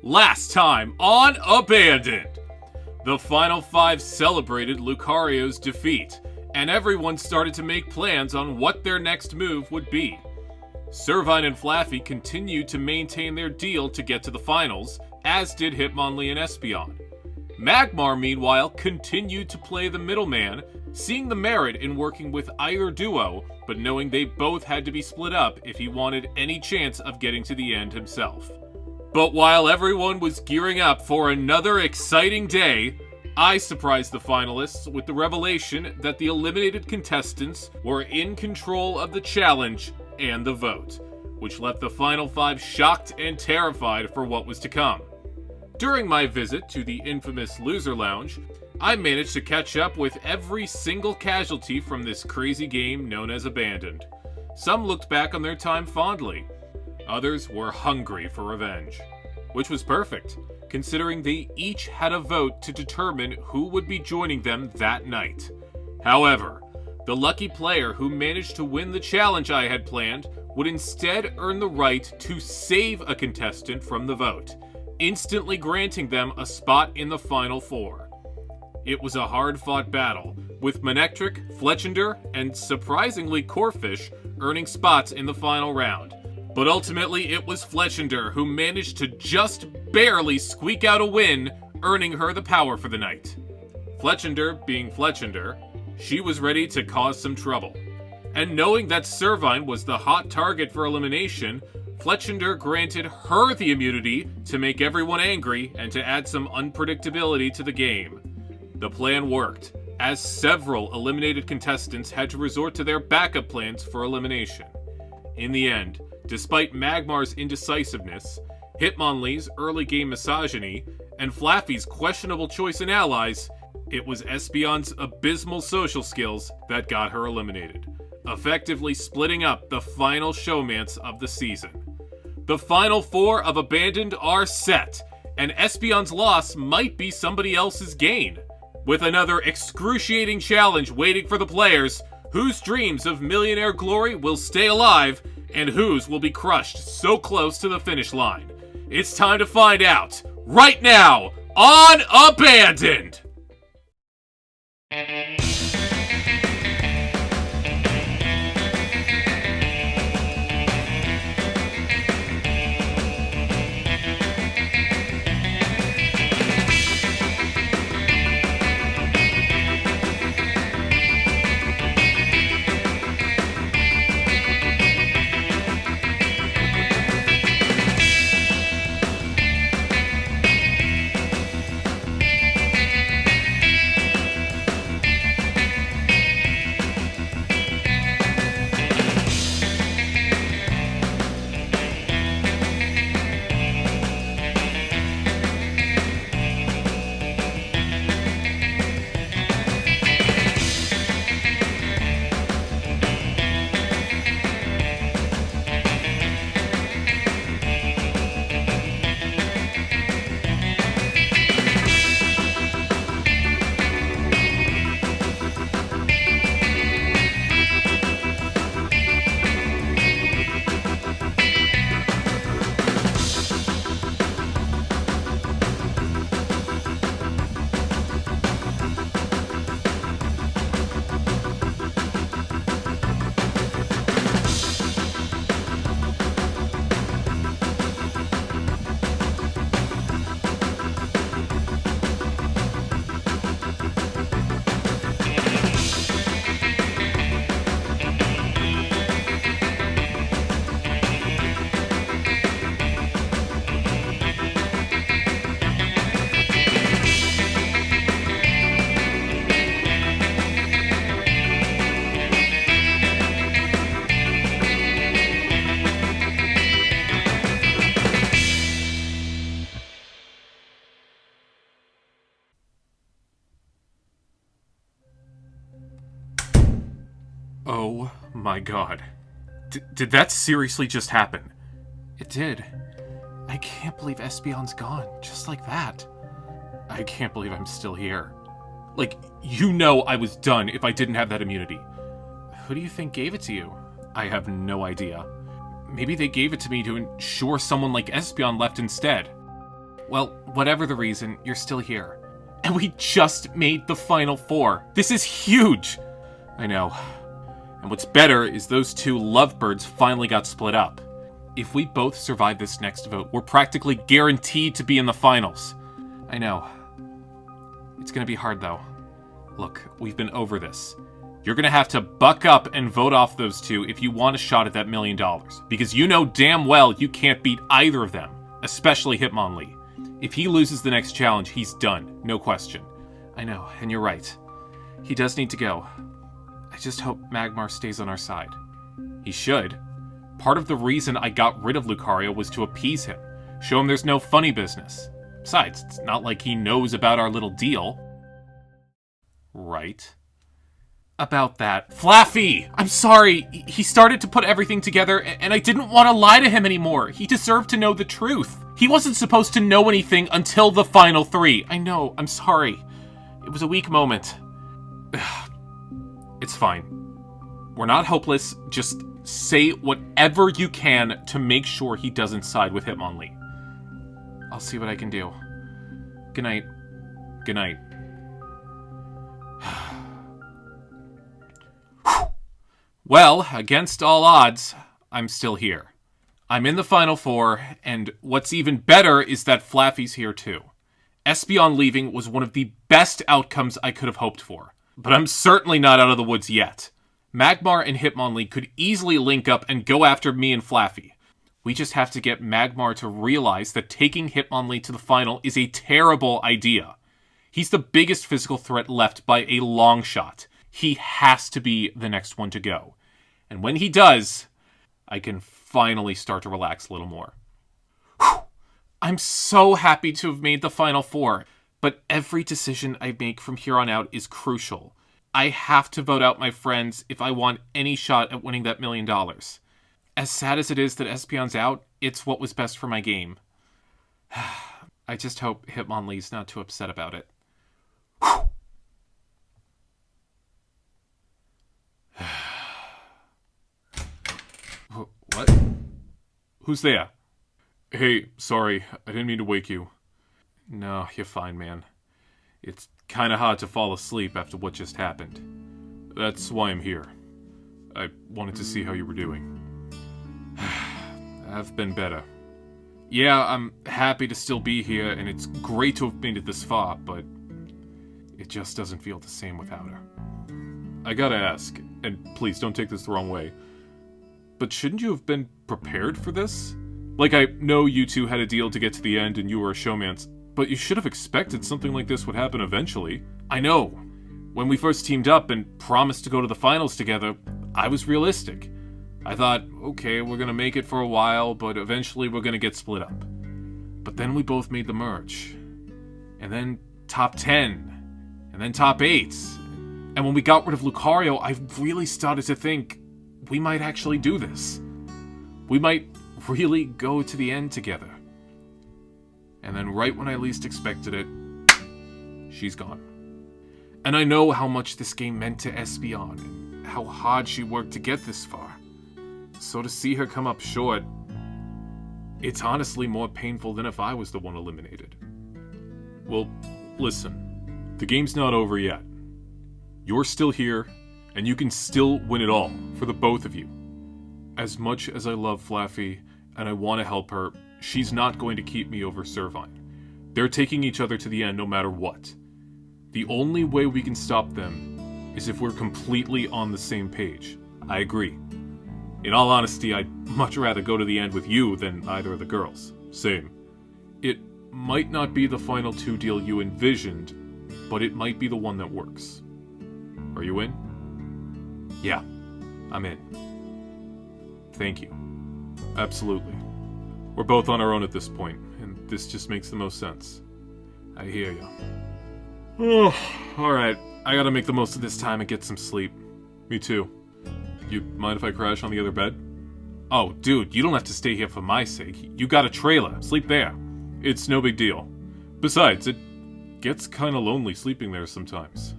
Last time on Abandoned. The Final Five celebrated Lucario's defeat, and everyone started to make plans on what their next move would be. Servine and Flaffy continued to maintain their deal to get to the finals, as did Hitmonlee and Espeon. Magmar, meanwhile, continued to play the middleman, seeing the merit in working with either duo, but knowing they both had to be split up if he wanted any chance of getting to the end himself. But while everyone was gearing up for another exciting day, I surprised the finalists with the revelation that the eliminated contestants were in control of the challenge and the vote, which left the Final Five shocked and terrified for what was to come. During my visit to the infamous Loser Lounge, I managed to catch up with every single casualty from this crazy game known as Abandoned. Some looked back on their time fondly. Others were hungry for revenge. Which was perfect, considering they each had a vote to determine who would be joining them that night. However, the lucky player who managed to win the challenge I had planned would instead earn the right to save a contestant from the vote, instantly granting them a spot in the Final Four. It was a hard-fought battle, with Manectric, Fletchinder, and surprisingly Corphish earning spots in the final round. But ultimately, it was Fletchinder who managed to just barely squeak out a win, earning her the power for the night. Fletchinder being Fletchinder, she was ready to cause some trouble. And knowing that Servine was the hot target for elimination, Fletchinder granted her the immunity to make everyone angry and to add some unpredictability to the game. The plan worked, as several eliminated contestants had to resort to their backup plans for elimination. In the end, despite Magmar's indecisiveness, Hitmonlee's early game misogyny, and Flaffy's questionable choice in allies, it was Espeon's abysmal social skills that got her eliminated, effectively splitting up the final showmance of the season. The Final Four of Abandoned are set, and Espeon's loss might be somebody else's gain. With another excruciating challenge waiting for the players, whose dreams of millionaire glory will stay alive, and whose will be crushed so close to the finish line. It's time to find out, right now, on Abandoned! Oh my god. Did that seriously just happen? It did. I can't believe Espeon's gone, just like that. I can't believe I'm still here. Like, you know I was done if I didn't have that immunity. Who do you think gave it to you? I have no idea. Maybe they gave it to me to ensure someone like Espeon left instead. Well, whatever the reason, you're still here. And we just made the Final Four. This is huge! I know. And what's better is those two lovebirds finally got split up. If we both survive this next vote, we're practically guaranteed to be in the finals. I know. It's gonna be hard, though. Look, we've been over this. You're gonna have to buck up and vote off those two if you want a shot at that $1 million. Because you know damn well you can't beat either of them, especially Hitmonlee. If he loses the next challenge, he's done. No question. I know, and you're right. He does need to go. I just hope Magmar stays on our side. He should. Part of the reason I got rid of Lucario was to appease him. Show him there's no funny business. Besides, it's not like he knows about our little deal. Right. About that. Flaffy! I'm sorry. He started to put everything together, and I didn't want to lie to him anymore. He deserved to know the truth. He wasn't supposed to know anything until the final three. I know. I'm sorry. It was a weak moment. It's fine. We're not hopeless. Just say whatever you can to make sure he doesn't side with Hitmonlee. I'll see what I can do. Good night. Good night. Well, against all odds, I'm still here. I'm in the Final Four, and what's even better is that Flaffy's here too. Espeon leaving was one of the best outcomes I could have hoped for. But I'm certainly not out of the woods yet. Magmar and Hitmonlee could easily link up and go after me and Flaffy. We just have to get Magmar to realize that taking Hitmonlee to the final is a terrible idea. He's the biggest physical threat left by a long shot. He has to be the next one to go. And when he does, I can finally start to relax a little more. Whew. I'm so happy to have made the Final Four, but every decision I make from here on out is crucial. I have to vote out my friends if I want any shot at winning that $1 million. As sad as it is that Espeon's out, it's what was best for my game. I just hope Hitmonlee's not too upset about it. What? Who's there? Hey, sorry, I didn't mean to wake you. No, you're fine, man. It's kinda hard to fall asleep after what just happened. That's why I'm here. I wanted to see how you were doing. I've been better. Yeah, I'm happy to still be here, and it's great to have made it this far, but it just doesn't feel the same without her. I gotta ask, and please don't take this the wrong way, but shouldn't you have been prepared for this? Like, I know you two had a deal to get to the end and you were a showmance, but you should have expected something like this would happen eventually. I know. When we first teamed up and promised to go to the finals together, I was realistic. I thought, okay, we're gonna make it for a while, but eventually we're gonna get split up. But then we both made the merge. And then top 10. And then top 8. And when we got rid of Lucario, I really started to think we might actually do this. We might really go to the end together. And then right when I least expected it, she's gone. And I know how much this game meant to Espeon, and how hard she worked to get this far. So to see her come up short, it's honestly more painful than if I was the one eliminated. Well, listen, the game's not over yet. You're still here, and you can still win it all, for the both of you. As much as I love Flaffy, and I want to help her, she's not going to keep me over Servine. They're taking each other to the end no matter what. The only way we can stop them is if we're completely on the same page. I agree. In all honesty, I'd much rather go to the end with you than either of the girls. Same. It might not be the final 2 deal you envisioned, but it might be the one that works. Are you in? Yeah, I'm in. Thank you. Absolutely. We're both on our own at this point, and this just makes the most sense. I hear ya. Oh, alright. I gotta make the most of this time and get some sleep. Me too. You mind if I crash on the other bed? Oh, dude, you don't have to stay here for my sake. You got a trailer. Sleep there. It's no big deal. Besides, it gets kinda lonely sleeping there sometimes.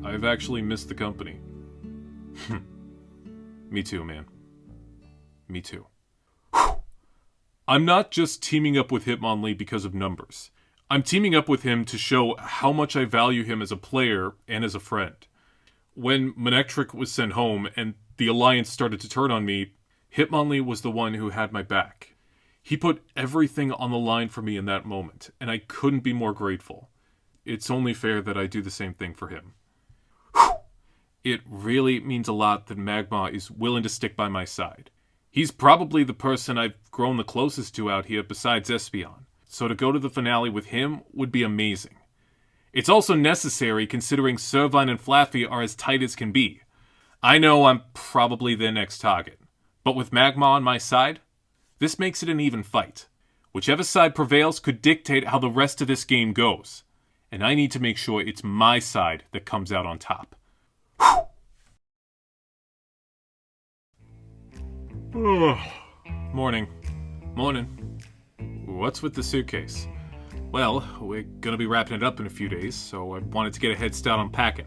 I've actually missed the company. Me too, man. Me too. I'm not just teaming up with Hitmonlee because of numbers. I'm teaming up with him to show how much I value him as a player and as a friend. When Manectric was sent home and the Alliance started to turn on me, Hitmonlee was the one who had my back. He put everything on the line for me in that moment, and I couldn't be more grateful. It's only fair that I do the same thing for him. It really means a lot that Magma is willing to stick by my side. He's probably the person I've grown the closest to out here besides Espeon, so to go to the finale with him would be amazing. It's also necessary considering Servine and Flaffy are as tight as can be. I know I'm probably their next target, but with Magma on my side, this makes it an even fight. Whichever side prevails could dictate how the rest of this game goes, and I need to make sure it's my side that comes out on top. Morning. What's with the suitcase? Well, we're gonna be wrapping it up in a few days, so I wanted to get a head start on packing.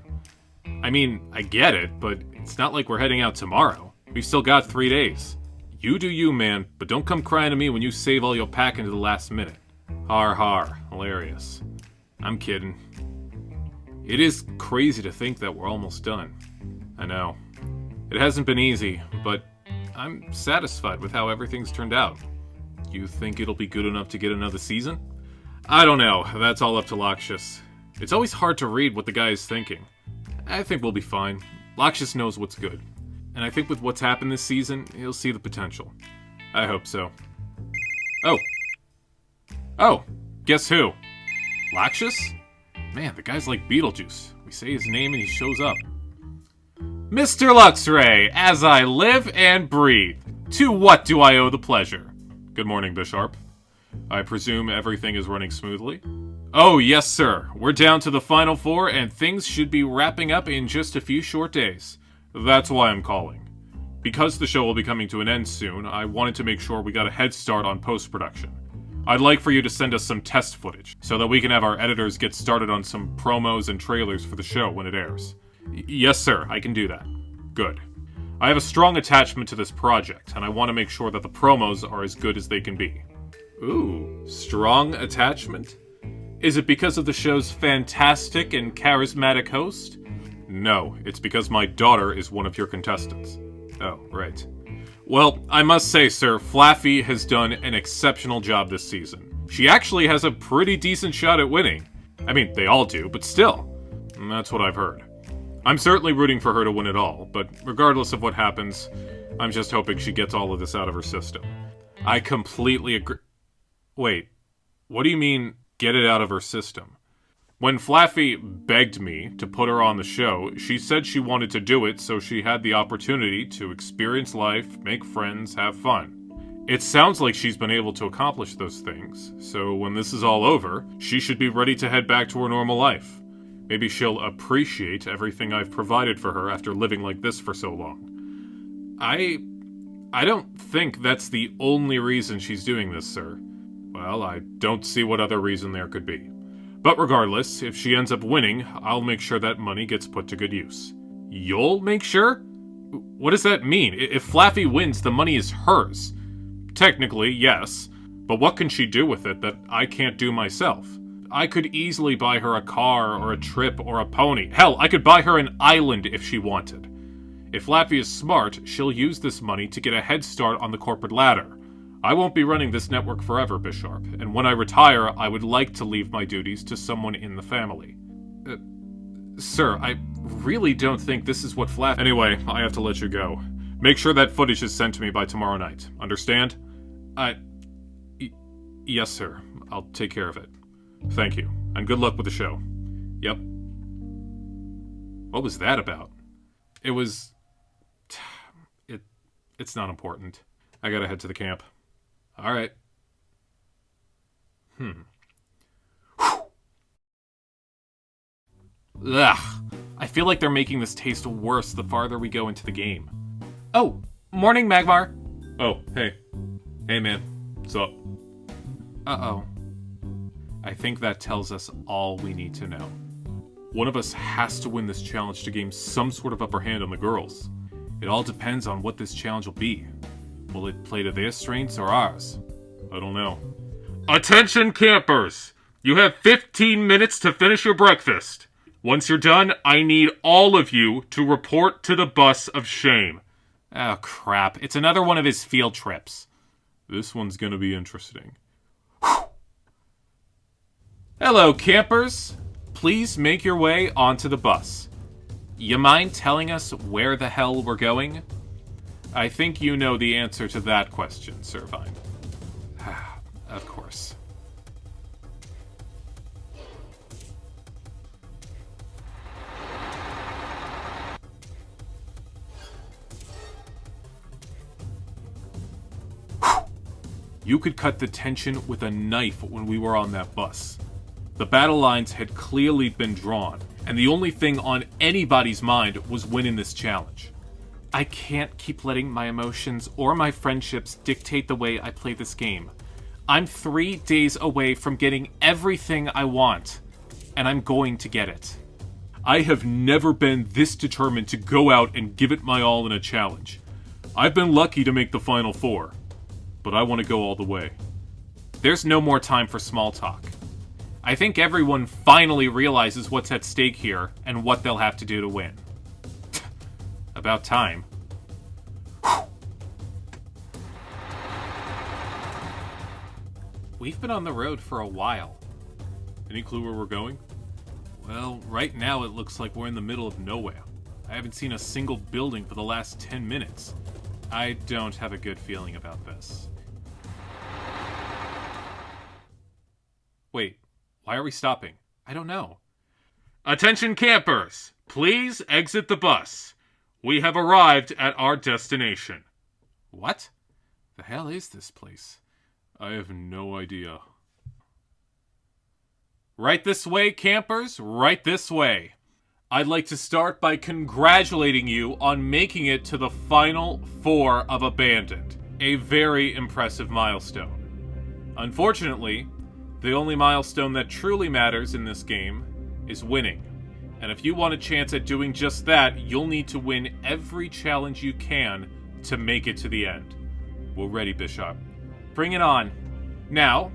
I mean, I get it, but it's not like we're heading out tomorrow. We've still got 3 days. You do you, man, but don't come crying to me when you save all your packing to the last minute. Har har, hilarious. I'm kidding. It is crazy to think that we're almost done. I know. It hasn't been easy, but I'm satisfied with how everything's turned out. You think it'll be good enough to get another season? I don't know. That's all up to Lakshas. It's always hard to read what the guy is thinking. I think we'll be fine. Lakshas knows what's good. And I think with what's happened this season, he'll see the potential. I hope so. Oh, guess who? Lakshas? Man, the guy's like Beetlejuice. We say his name and he shows up. Mr. Luxray, as I live and breathe, to what do I owe the pleasure? Good morning, Bisharp. I presume everything is running smoothly? Oh, yes, sir. We're down to the final 4, and things should be wrapping up in just a few short days. That's why I'm calling. Because the show will be coming to an end soon, I wanted to make sure we got a head start on post-production. I'd like for you to send us some test footage, so that we can have our editors get started on some promos and trailers for the show when it airs. Yes, sir, I can do that. Good. I have a strong attachment to this project, and I want to make sure that the promos are as good as they can be. Ooh, strong attachment? Is it because of the show's fantastic and charismatic host? No, it's because my daughter is one of your contestants. Oh, right. Well, I must say, sir, Flaffy has done an exceptional job this season. She actually has a pretty decent shot at winning. I mean, they all do, but still. That's what I've heard. I'm certainly rooting for her to win it all, but regardless of what happens, I'm just hoping she gets all of this out of her system. I completely agree. Wait, what do you mean, get it out of her system? When Flaffy begged me to put her on the show, she said she wanted to do it so she had the opportunity to experience life, make friends, have fun. It sounds like she's been able to accomplish those things, so when this is all over, she should be ready to head back to her normal life. Maybe she'll appreciate everything I've provided for her after living like this for so long. I don't think that's the only reason she's doing this, sir. Well, I don't see what other reason there could be. But regardless, if she ends up winning, I'll make sure that money gets put to good use. You'll make sure? What does that mean? If Flaffy wins, the money is hers. Technically, yes. But what can she do with it that I can't do myself? I could easily buy her a car or a trip or a pony. Hell, I could buy her an island if she wanted. If Flaffy is smart, she'll use this money to get a head start on the corporate ladder. I won't be running this network forever, Bisharp, and when I retire, I would like to leave my duties to someone in the family. Sir, I really don't think this is what Flaffy— Anyway, I have to let you go. Make sure that footage is sent to me by tomorrow night. Understand? Yes, sir. I'll take care of it. Thank you, and good luck with the show. Yep. What was that about? It was... It's not important. I gotta head to the camp. Alright. Ugh. I feel like they're making this taste worse the farther we go into the game. Oh, morning, Magmar. Oh, hey. Hey, man. What's up? Uh-oh. I think that tells us all we need to know. One of us has to win this challenge to gain some sort of upper hand on the girls. It all depends on what this challenge will be. Will it play to their strengths or ours? I don't know. Attention campers! You have 15 minutes to finish your breakfast. Once you're done, I need all of you to report to the bus of shame. Oh, crap. It's another one of his field trips. This one's gonna be interesting. Hello, campers. Please make your way onto the bus. You mind telling us where the hell we're going? I think you know the answer to that question, Servine. Of course. You could cut the tension with a knife when we were on that bus. The battle lines had clearly been drawn, and the only thing on anybody's mind was winning this challenge. I can't keep letting my emotions or my friendships dictate the way I play this game. I'm 3 days away from getting everything I want, and I'm going to get it. I have never been this determined to go out and give it my all in a challenge. I've been lucky to make the Final Four, but I want to go all the way. There's no more time for small talk. I think everyone finally realizes what's at stake here and what they'll have to do to win. About time. We've been on the road for a while. Any clue where we're going? Well, right now it looks like we're in the middle of nowhere. I haven't seen a single building for the last 10 minutes. I don't have a good feeling about this. Wait, why are we stopping? I don't know. Attention campers! Please exit the bus. We have arrived at our destination. What? The hell is this place? I have no idea. Right this way, campers, right this way. I'd like to start by congratulating you on making it to the Final Four of Abandoned. A very impressive milestone. Unfortunately, the only milestone that truly matters in this game is winning. And if you want a chance at doing just that, you'll need to win every challenge you can to make it to the end. We're ready, Bishop. Bring it on. Now,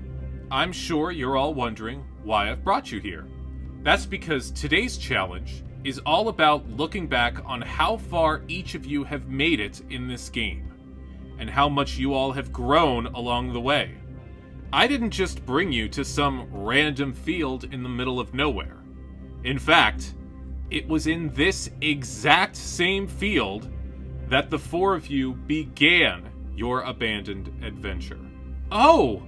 I'm sure you're all wondering why I've brought you here. That's because today's challenge is all about looking back on how far each of you have made it in this game, and how much you all have grown along the way. I didn't just bring you to some random field in the middle of nowhere. In fact, it was in this exact same field that the four of you began your abandoned adventure. Oh,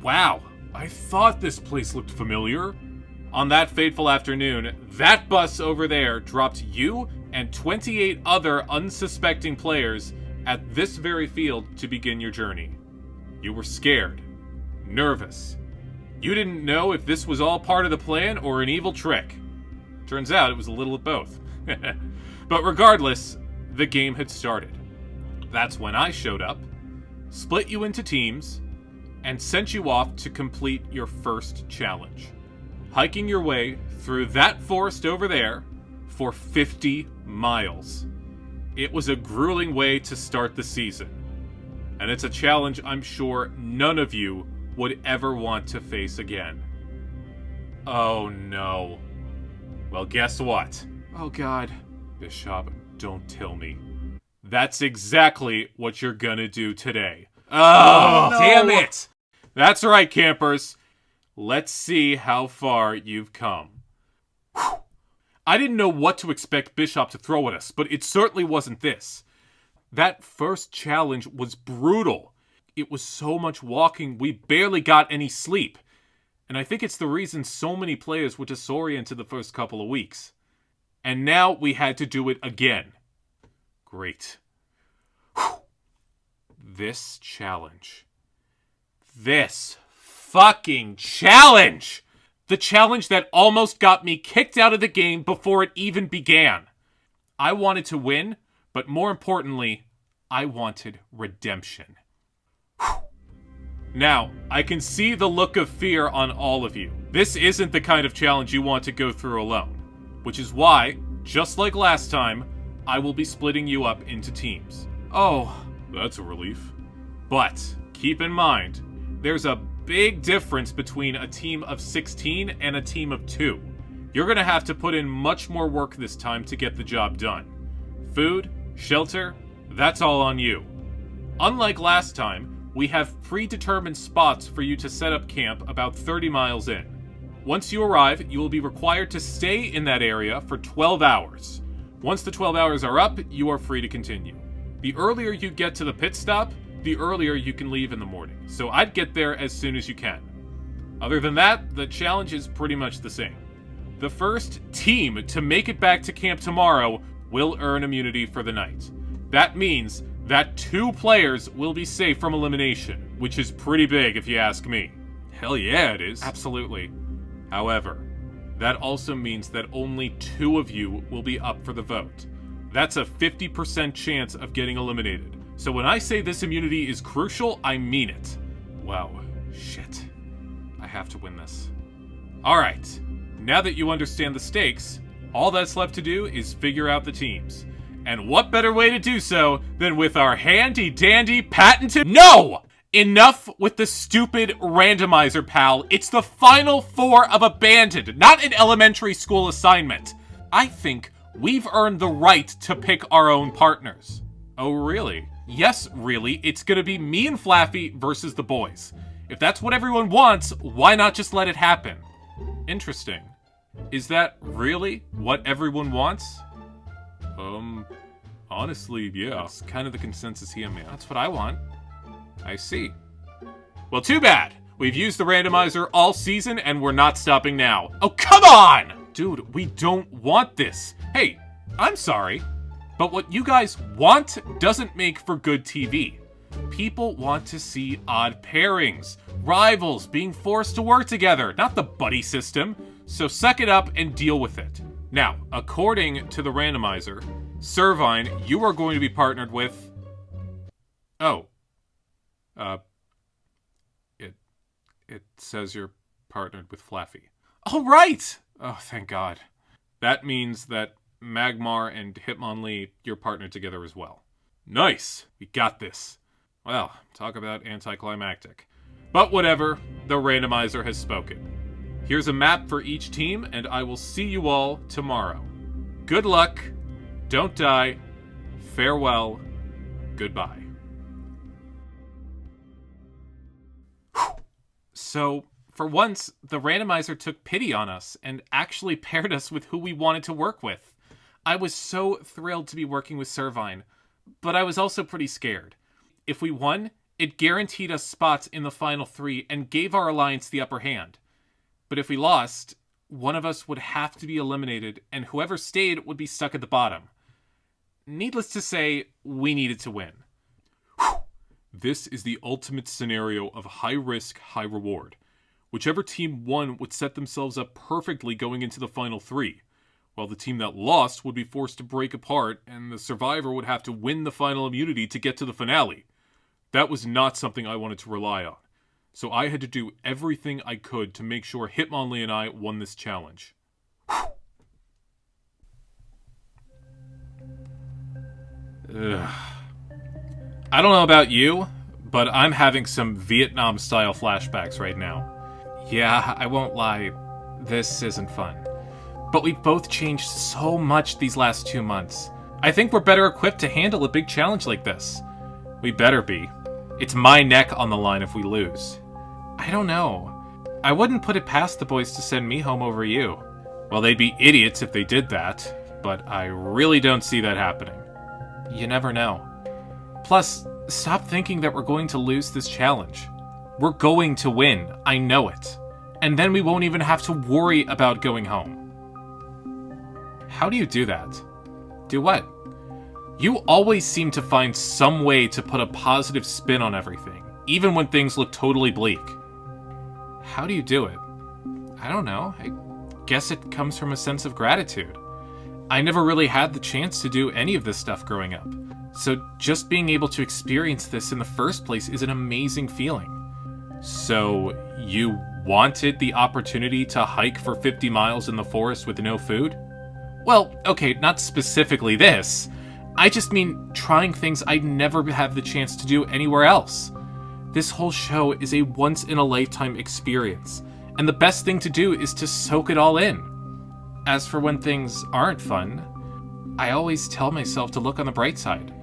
wow. I thought this place looked familiar. On that fateful afternoon, that bus over there dropped you and 28 other unsuspecting players at this very field to begin your journey. You were scared, nervous. You didn't know if this was all part of the plan or an evil trick. Turns out it was a little of both. But regardless, the game had started. That's when I showed up, split you into teams, and sent you off to complete your first challenge. Hiking your way through that forest over there for 50 miles. It was a grueling way to start the season. And it's a challenge I'm sure none of you would ever want to face again. Oh no. Well, guess what? Oh god. Bishop, don't tell me. That's exactly what you're gonna do today. Oh, no. Damn it! That's right, campers. Let's see how far you've come. Whew. I didn't know what to expect Bishop to throw at us, but it certainly wasn't this. That first challenge was brutal. It was so much walking, we barely got any sleep. And I think it's the reason so many players were disoriented the first couple of weeks. And now we had to do it again. Great. Whew. This challenge. This fucking challenge! The challenge that almost got me kicked out of the game before it even began. I wanted to win, but more importantly, I wanted redemption. Whew. Now, I can see the look of fear on all of you. This isn't the kind of challenge you want to go through alone, which is why, just like last time, I will be splitting you up into teams. Oh, that's a relief. But keep in mind, there's a big difference between a team of 16 and a team of 2. You're going to have to put in much more work this time to get the job done. Food, shelter, that's all on you. Unlike last time, we have predetermined spots for you to set up camp about 30 miles in. Once you arrive, you will be required to stay in that area for 12 hours. Once the 12 hours are up, you are free to continue. The earlier you get to the pit stop, the earlier you can leave in the morning, so I'd get there as soon as you can. Other than that, the challenge is pretty much the same. The first team to make it back to camp tomorrow will earn immunity for the night. That means that 2 players will be safe from elimination, which is pretty big if you ask me. Hell yeah, it is. Absolutely. However, that also means that only 2 of you will be up for the vote. That's a 50% chance of getting eliminated. So when I say this immunity is crucial, I mean it. Wow, shit. I have to win this. Alright, now that you understand the stakes, all that's left to do is figure out the teams. And what better way to do so than with our handy-dandy patented— No! Enough with the stupid randomizer, pal. It's the final 4 of Abandoned, not an elementary school assignment. I think we've earned the right to pick our own partners. Oh, really? Yes, really. It's gonna be me and Flaffy versus the boys. If that's what everyone wants, why not just let it happen? Interesting. Is that really what everyone wants? Honestly, yeah. It's kind of the consensus here, man. That's what I want. I see. Well, too bad. We've used the randomizer all season, and we're not stopping now. Oh, come on! Dude, we don't want this. Hey, I'm sorry, but what you guys want doesn't make for good TV. People want to see odd pairings, rivals being forced to work together, not the buddy system. So suck it up and deal with it. Now, according to the randomizer, Servine, you are going to be partnered with... Oh. It says you're partnered with Flaffy. All right! Oh, thank God. That means that Magmar and Hitmonlee, you're partnered together as well. Nice! We got this. Well, talk about anticlimactic. But whatever, the randomizer has spoken. Here's a map for each team, and I will see you all tomorrow. Good luck, don't die, farewell, goodbye. So, for once, the randomizer took pity on us and actually paired us with who we wanted to work with. I was so thrilled to be working with Servine, but I was also pretty scared. If we won, it guaranteed us spots in the final 3 and gave our alliance the upper hand. But if we lost, one of us would have to be eliminated, and whoever stayed would be stuck at the bottom. Needless to say, we needed to win. This is the ultimate scenario of high risk, high reward. Whichever team won would set themselves up perfectly going into the final 3, while the team that lost would be forced to break apart, and the survivor would have to win the final immunity to get to the finale. That was not something I wanted to rely on. So I had to do everything I could to make sure Hitmonlee and I won this challenge. Ugh. I don't know about you, but I'm having some Vietnam-style flashbacks right now. Yeah, I won't lie, this isn't fun. But we've both changed so much these last 2 months. I think we're better equipped to handle a big challenge like this. We better be. It's my neck on the line if we lose. I don't know. I wouldn't put it past the boys to send me home over you. Well, they'd be idiots if they did that, but I really don't see that happening. You never know. Plus, stop thinking that we're going to lose this challenge. We're going to win, I know it. And then we won't even have to worry about going home. How do you do that? Do what? You always seem to find some way to put a positive spin on everything, even when things look totally bleak. How do you do it? I don't know. I guess it comes from a sense of gratitude. I never really had the chance to do any of this stuff growing up. So just being able to experience this in the first place is an amazing feeling. So you wanted the opportunity to hike for 50 miles in the forest with no food? Well, okay, not specifically this. I just mean trying things I'd never have the chance to do anywhere else. This whole show is a once-in-a-lifetime experience, and the best thing to do is to soak it all in. As for when things aren't fun, I always tell myself to look on the bright side.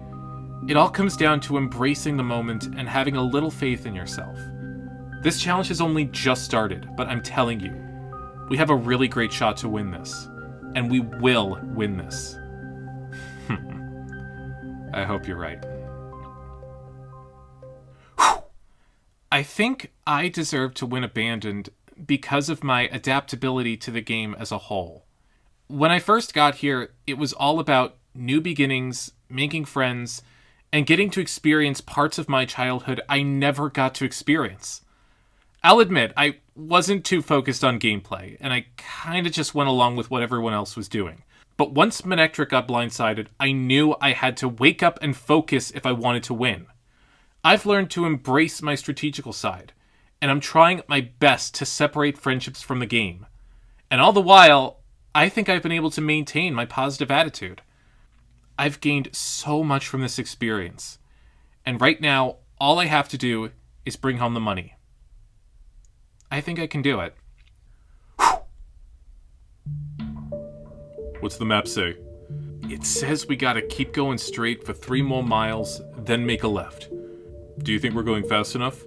It all comes down to embracing the moment and having a little faith in yourself. This challenge has only just started, but I'm telling you, we have a really great shot to win this. And we will win this. I hope you're right. I think I deserve to win Abandoned because of my adaptability to the game as a whole. When I first got here, it was all about new beginnings, making friends, and getting to experience parts of my childhood I never got to experience. I'll admit, I wasn't too focused on gameplay, and I kinda just went along with what everyone else was doing. But once Manectric got blindsided, I knew I had to wake up and focus if I wanted to win. I've learned to embrace my strategical side, and I'm trying my best to separate friendships from the game. And all the while, I think I've been able to maintain my positive attitude. I've gained so much from this experience, and right now, all I have to do is bring home the money. I think I can do it. What's the map say? It says we gotta keep going straight for 3 more miles, then make a left. Do you think we're going fast enough?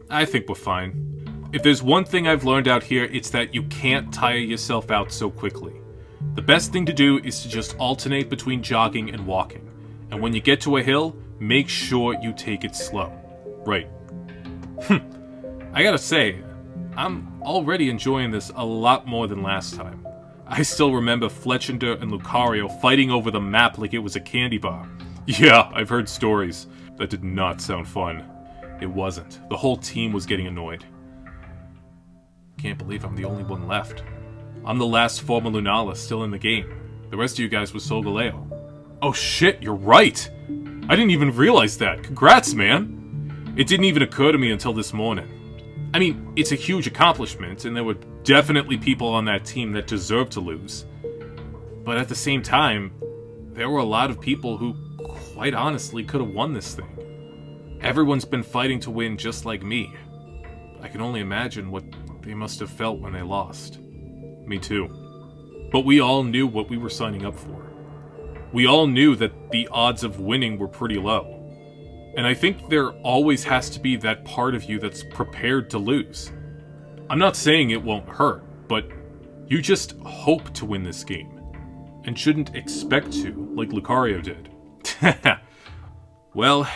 I think we're fine. If there's one thing I've learned out here, it's that you can't tire yourself out so quickly. The best thing to do is to just alternate between jogging and walking. And when you get to a hill, make sure you take it slow. Right. I gotta say, I'm already enjoying this a lot more than last time. I still remember Fletchinder and Lucario fighting over the map like it was a candy bar. Yeah, I've heard stories. That did not sound fun. It wasn't. The whole team was getting annoyed. Can't believe I'm the only one left. I'm the last former Lunala still in the game. The rest of you guys was Solgaleo. Oh shit, you're right! I didn't even realize that. Congrats, man! It didn't even occur to me until this morning. I mean, it's a huge accomplishment, and there were definitely people on that team that deserved to lose. But at the same time, there were a lot of people who, quite honestly, could have won this thing. Everyone's been fighting to win just like me. I can only imagine what they must have felt when they lost. Me too. But we all knew what we were signing up for. We all knew that the odds of winning were pretty low. And I think there always has to be that part of you that's prepared to lose. I'm not saying it won't hurt, but you just hope to win this game. And shouldn't expect to, like Lucario did. Well,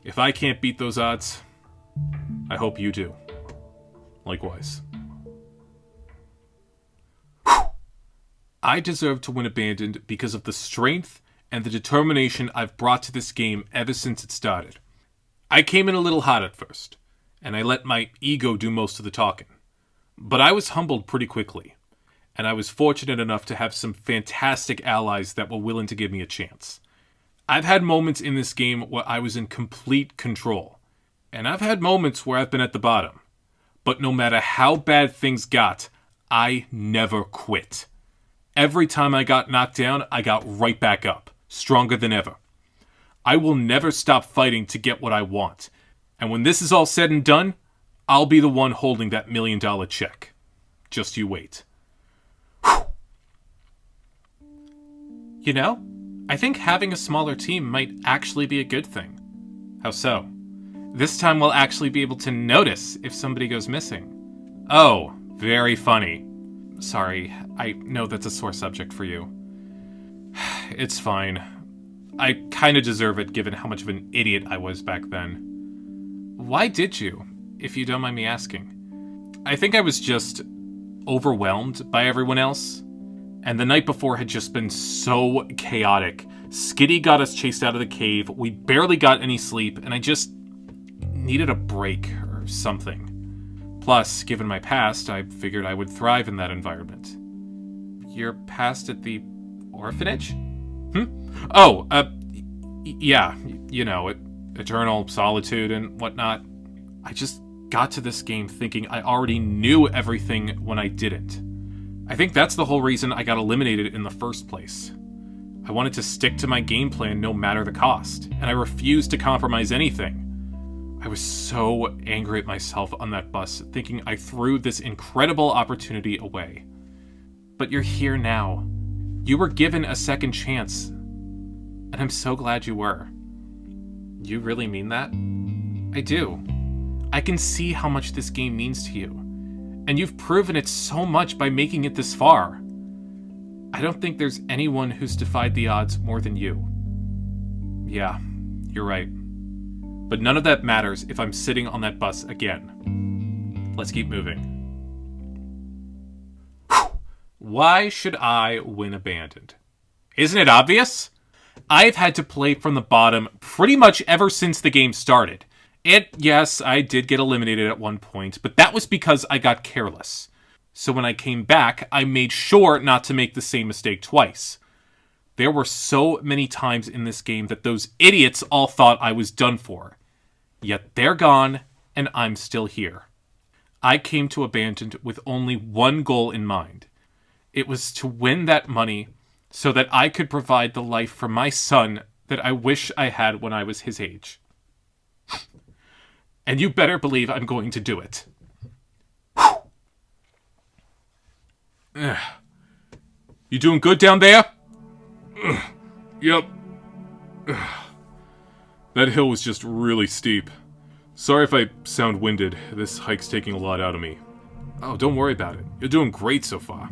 if I can't beat those odds, I hope you do. Likewise. I deserve to win Abandoned because of the strength and the determination I've brought to this game ever since it started. I came in a little hot at first, and I let my ego do most of the talking. But I was humbled pretty quickly, and I was fortunate enough to have some fantastic allies that were willing to give me a chance. I've had moments in this game where I was in complete control, and I've had moments where I've been at the bottom. But no matter how bad things got, I never quit. Every time I got knocked down, I got right back up, stronger than ever. I will never stop fighting to get what I want. And when this is all said and done, I'll be the one holding that $1 million check. Just you wait. You know, I think having a smaller team might actually be a good thing. How so? This time we'll actually be able to notice if somebody goes missing. Oh, very funny. Sorry, I know that's a sore subject for you. It's fine. I kinda deserve it given how much of an idiot I was back then. Why did you, if you don't mind me asking? I think I was just overwhelmed by everyone else. And the night before had just been so chaotic. Skitty got us chased out of the cave, we barely got any sleep, and I just needed a break or something. Plus, given my past, I figured I would thrive in that environment. Your past at the orphanage? Oh, yeah, you know, eternal solitude and whatnot. I just got to this game thinking I already knew everything when I didn't. I think that's the whole reason I got eliminated in the first place. I wanted to stick to my game plan no matter the cost, and I refused to compromise anything. I was so angry at myself on that bus, thinking I threw this incredible opportunity away. But you're here now. You were given a second chance. And I'm so glad you were. You really mean that? I do. I can see how much this game means to you. And you've proven it so much by making it this far. I don't think there's anyone who's defied the odds more than you. Yeah, you're right. But none of that matters if I'm sitting on that bus again. Let's keep moving. Why should I win Abandoned? Isn't it obvious? I've had to play from the bottom pretty much ever since the game started. And yes, I did get eliminated at one point, but that was because I got careless. So when I came back, I made sure not to make the same mistake twice. There were so many times in this game that those idiots all thought I was done for. Yet they're gone, and I'm still here. I came to Abandoned with only one goal in mind. It was to win that money so that I could provide the life for my son that I wish I had when I was his age. And you better believe I'm going to do it. You doing good down there? Yep. That hill was just really steep. Sorry if I sound winded. This hike's taking a lot out of me. Oh, don't worry about it. You're doing great so far.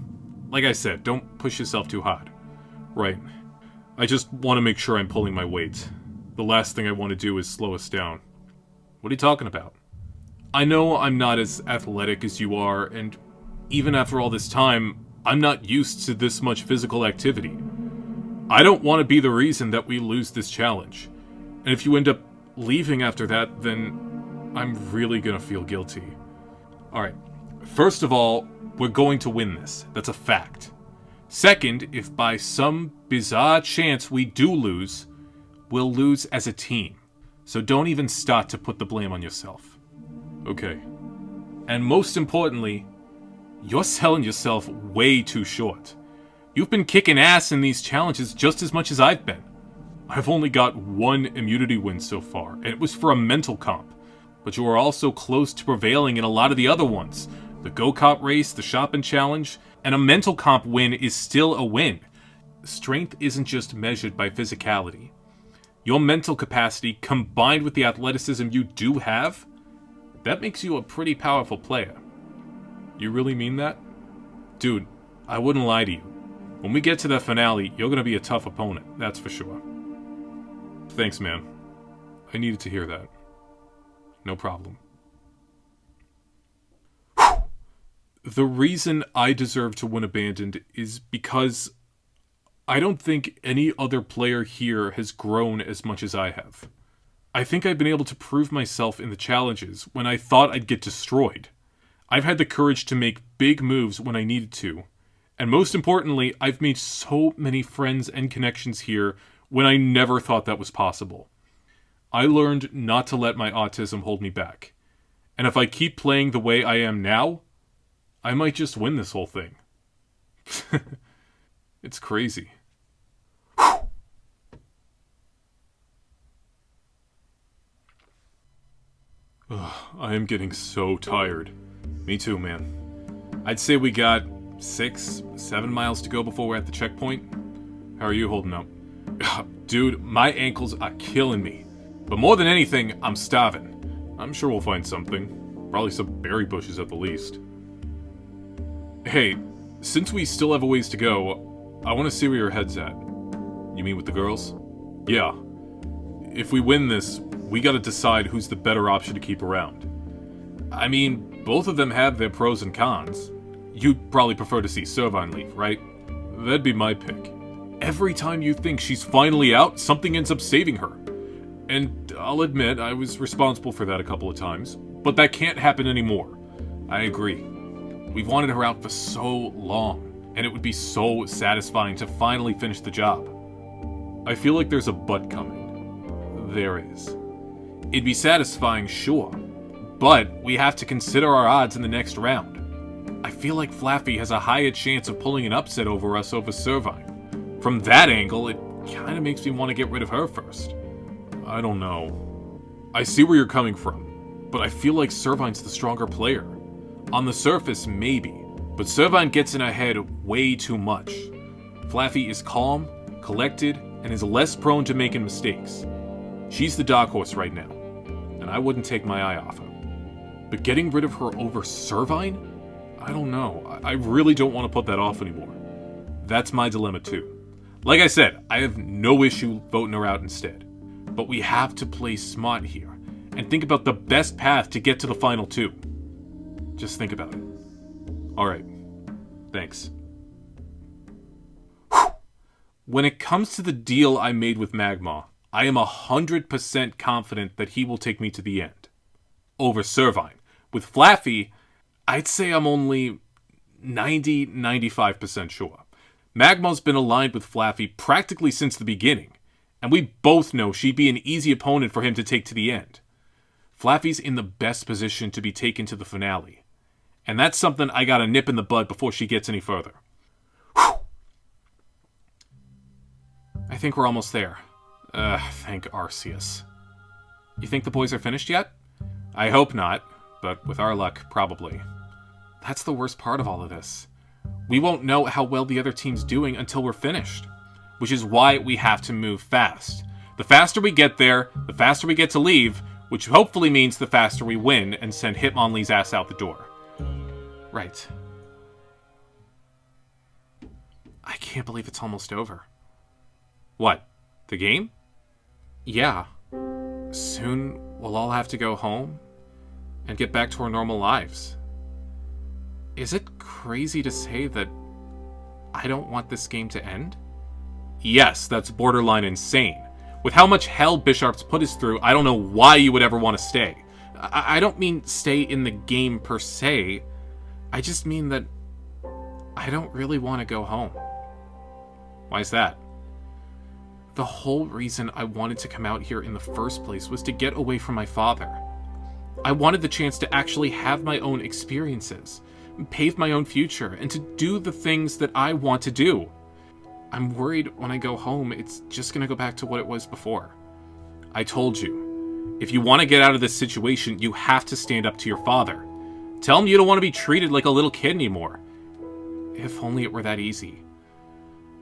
Like I said, don't push yourself too hard. Right. I just want to make sure I'm pulling my weight. The last thing I want to do is slow us down. What are you talking about? I know I'm not as athletic as you are, and even after all this time, I'm not used to this much physical activity. I don't want to be the reason that we lose this challenge. And if you end up leaving after that, then I'm really gonna feel guilty. Alright, first of all, we're going to win this. That's a fact. Second, if by some bizarre chance we do lose, we'll lose as a team. So don't even start to put the blame on yourself. Okay. And most importantly, you're selling yourself way too short. You've been kicking ass in these challenges just as much as I've been. I've only got one immunity win so far, and it was for a mental comp. But you are also close to prevailing in a lot of the other ones. The go-kart race, the shopping challenge, and a mental comp win is still a win. Strength isn't just measured by physicality. Your mental capacity, combined with the athleticism you do have, that makes you a pretty powerful player. You really mean that? Dude, I wouldn't lie to you. When we get to the finale, you're gonna be a tough opponent, that's for sure. Thanks, man. I needed to hear that. No problem. The reason I deserve to win Abandoned is because I don't think any other player here has grown as much as I have. I think I've been able to prove myself in the challenges when I thought I'd get destroyed. I've had the courage to make big moves when I needed to. And most importantly, I've made so many friends and connections here when I never thought that was possible. I learned not to let my autism hold me back. And if I keep playing the way I am now, I might just win this whole thing. It's crazy. Ugh, I am getting so tired. Me too, man. I'd say we got 6-7 miles to go before we're at the checkpoint. How are you holding up? Dude, my ankles are killing me. But more than anything, I'm starving. I'm sure we'll find something. Probably some berry bushes at the least. Hey, since we still have a ways to go, I want to see where your head's at. You mean with the girls? Yeah. If we win this, we gotta decide who's the better option to keep around. I mean, both of them have their pros and cons. You'd probably prefer to see Servine leave, right? That'd be my pick. Every time you think she's finally out, something ends up saving her. And I'll admit, I was responsible for that a couple of times, but that can't happen anymore. I agree. We've wanted her out for so long, and it would be so satisfying to finally finish the job. I feel like there's a but coming. There is. It'd be satisfying, sure, but we have to consider our odds in the next round. I feel like Flaffy has a higher chance of pulling an upset over us over Servine. From that angle, it kinda makes me want to get rid of her first. I don't know. I see where you're coming from, but I feel like Servine's the stronger player. On the surface, maybe, but Servine gets in her head way too much. Flaffy is calm, collected, and is less prone to making mistakes. She's the dark horse right now, and I wouldn't take my eye off her. But getting rid of her over Servine? I don't know. I really don't want to put that off anymore. That's my dilemma too. Like I said, I have no issue voting her out instead. But we have to play smart here, and think about the best path to get to the final two. Just think about it. Alright. Thanks. Whew. When it comes to the deal I made with Magma, I am 100% confident that he will take me to the end. Over Servine. With Flaffy, I'd say I'm only 95% sure. Magma's been aligned with Flaffy practically since the beginning, and we both know she'd be an easy opponent for him to take to the end. Flaffy's in the best position to be taken to the finale, and that's something I gotta nip in the bud before she gets any further. Whew. I think we're almost there. Thank Arceus. You think the boys are finished yet? I hope not, but with our luck, probably. That's the worst part of all of this. We won't know how well the other team's doing until we're finished, which is why we have to move fast. The faster we get there, the faster we get to leave, which hopefully means the faster we win and send Hitmonlee's ass out the door. Right. I can't believe it's almost over. What? The game? Yeah. Soon we'll all have to go home and get back to our normal lives. Is it crazy to say that I don't want this game to end? Yes, that's borderline insane. With how much hell Bisharp's put us through, I don't know why you would ever want to stay. I don't mean stay in the game per se. I just mean that I don't really want to go home. Why is that? The whole reason I wanted to come out here in the first place was to get away from my father. I wanted the chance to actually have my own experiences, pave my own future, and to do the things that I want to do. I'm worried when I go home, it's just gonna go back to what it was before. I told you, if you want to get out of this situation, you have to stand up to your father. Tell him you don't want to be treated like a little kid anymore. If only it were that easy.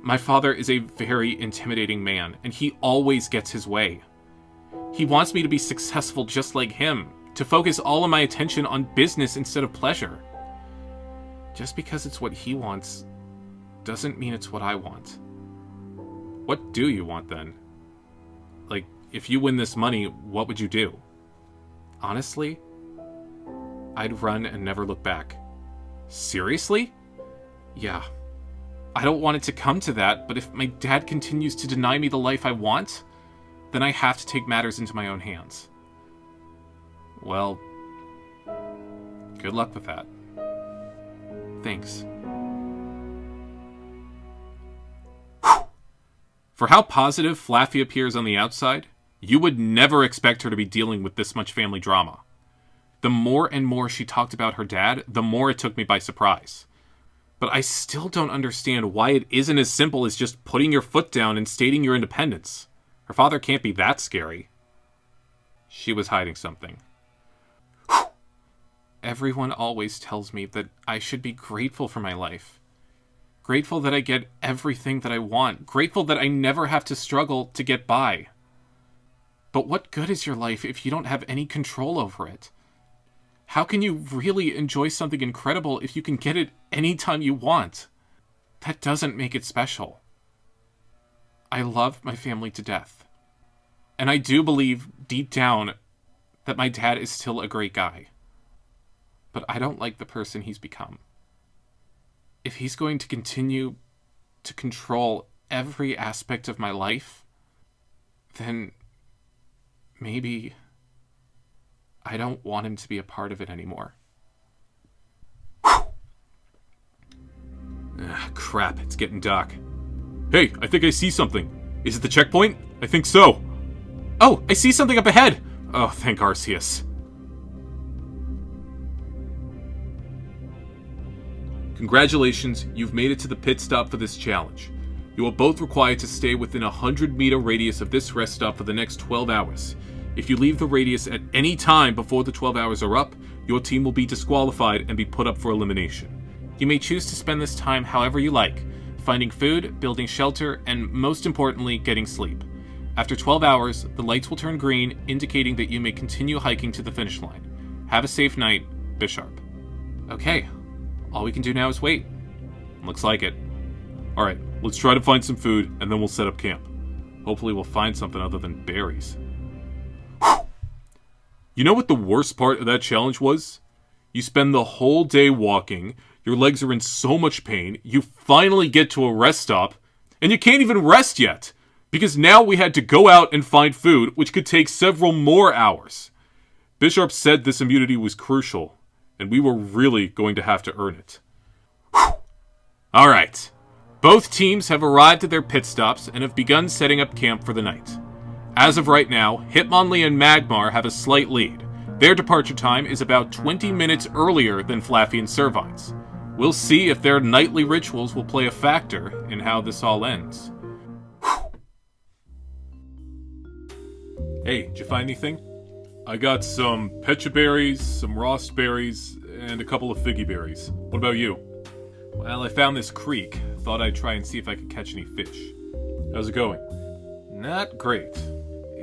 My father is a very intimidating man, and he always gets his way. He wants me to be successful just like him, to focus all of my attention on business instead of pleasure. Just because it's what he wants doesn't mean it's what I want. What do you want then? Like, if you win this money, what would you do? Honestly, I'd run and never look back. Seriously? Yeah. I don't want it to come to that, but if my dad continues to deny me the life I want, then I have to take matters into my own hands. Well, good luck with that. Thanks. For how positive Flaffy appears on the outside, you would never expect her to be dealing with this much family drama. The more and more she talked about her dad, the more it took me by surprise. But I still don't understand why it isn't as simple as just putting your foot down and stating your independence. Her father can't be that scary. She was hiding something. Everyone always tells me that I should be grateful for my life. Grateful that I get everything that I want. Grateful that I never have to struggle to get by. But what good is your life if you don't have any control over it? How can you really enjoy something incredible if you can get it anytime you want? That doesn't make it special. I love my family to death. And I do believe, deep down, that my dad is still a great guy. But I don't like the person he's become. If he's going to continue to control every aspect of my life, then maybe I don't want him to be a part of it anymore. Crap, it's getting dark. Hey, I think I see something. Is it the checkpoint? I think so. Oh, I see something up ahead! Oh, thank Arceus. Congratulations, you've made it to the pit stop for this challenge. You are both required to stay within a 100-meter radius of this rest stop for the next 12 hours. If you leave the radius at any time before the 12 hours are up, your team will be disqualified and be put up for elimination. You may choose to spend this time however you like, finding food, building shelter, and most importantly, getting sleep. After 12 hours, the lights will turn green, indicating that you may continue hiking to the finish line. Have a safe night, Bisharp. Okay, all we can do now is wait. Looks like it. Alright, let's try to find some food, and then we'll set up camp. Hopefully we'll find something other than berries. You know what the worst part of that challenge was? You spend the whole day walking, your legs are in so much pain, you finally get to a rest stop, and you can't even rest yet! Because now we had to go out and find food, which could take several more hours. Bisharp said this immunity was crucial, and we were really going to have to earn it. Alright. Both teams have arrived at their pit stops and have begun setting up camp for the night. As of right now, Hitmonlee and Magmar have a slight lead. Their departure time is about 20 minutes earlier than Flaffy and Servine's. We'll see if their nightly rituals will play a factor in how this all ends. Hey, did you find anything? I got some pecha berries, some rost berries, and a couple of figgy berries. What about you? Well, I found this creek. Thought I'd try and see if I could catch any fish. How's it going? Not great.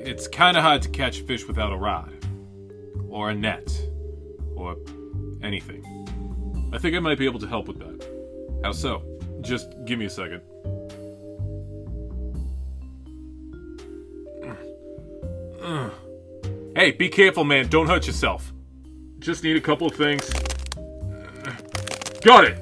It's kinda hard to catch fish without a rod. Or a net. Or anything. I think I might be able to help with that. How so? Just give me a second. Hey, be careful, man. Don't hurt yourself. Just need a couple of things. Got it!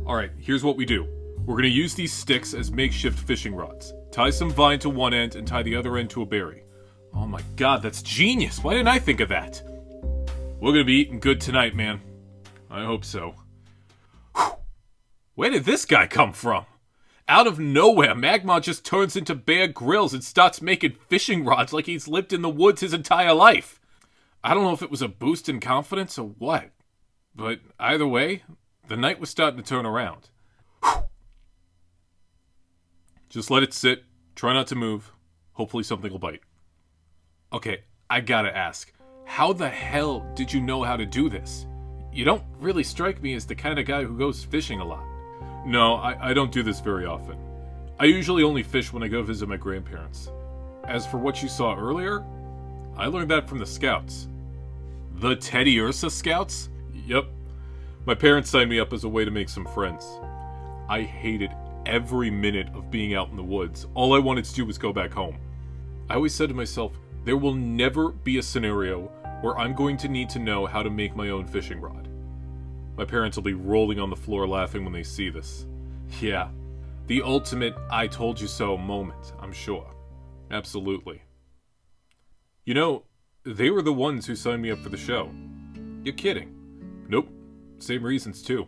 Alright, here's what we do. We're going to use these sticks as makeshift fishing rods. Tie some vine to one end and tie the other end to a berry. Oh my god, that's genius! Why didn't I think of that? We're going to be eating good tonight, man. I hope so. Where did this guy come from? Out of nowhere, Magmar just turns into Bear Grylls and starts making fishing rods like he's lived in the woods his entire life. I don't know if it was a boost in confidence or what, but either way, the night was starting to turn around. Just let it sit, try not to move, hopefully something will bite. Okay, I gotta ask, how the hell did you know how to do this? You don't really strike me as the kind of guy who goes fishing a lot. No, I don't do this very often. I usually only fish when I go visit my grandparents. As for what you saw earlier, I learned that from the Scouts. The Teddy Ursa Scouts? Yep. My parents signed me up as a way to make some friends. I hated every minute of being out in the woods. All I wanted to do was go back home. I always said to myself, there will never be a scenario where I'm going to need to know how to make my own fishing rod. My parents will be rolling on the floor laughing when they see this. Yeah, the ultimate I told you so moment, I'm sure. Absolutely. You know, they were the ones who signed me up for the show. You're kidding. Nope, same reasons too.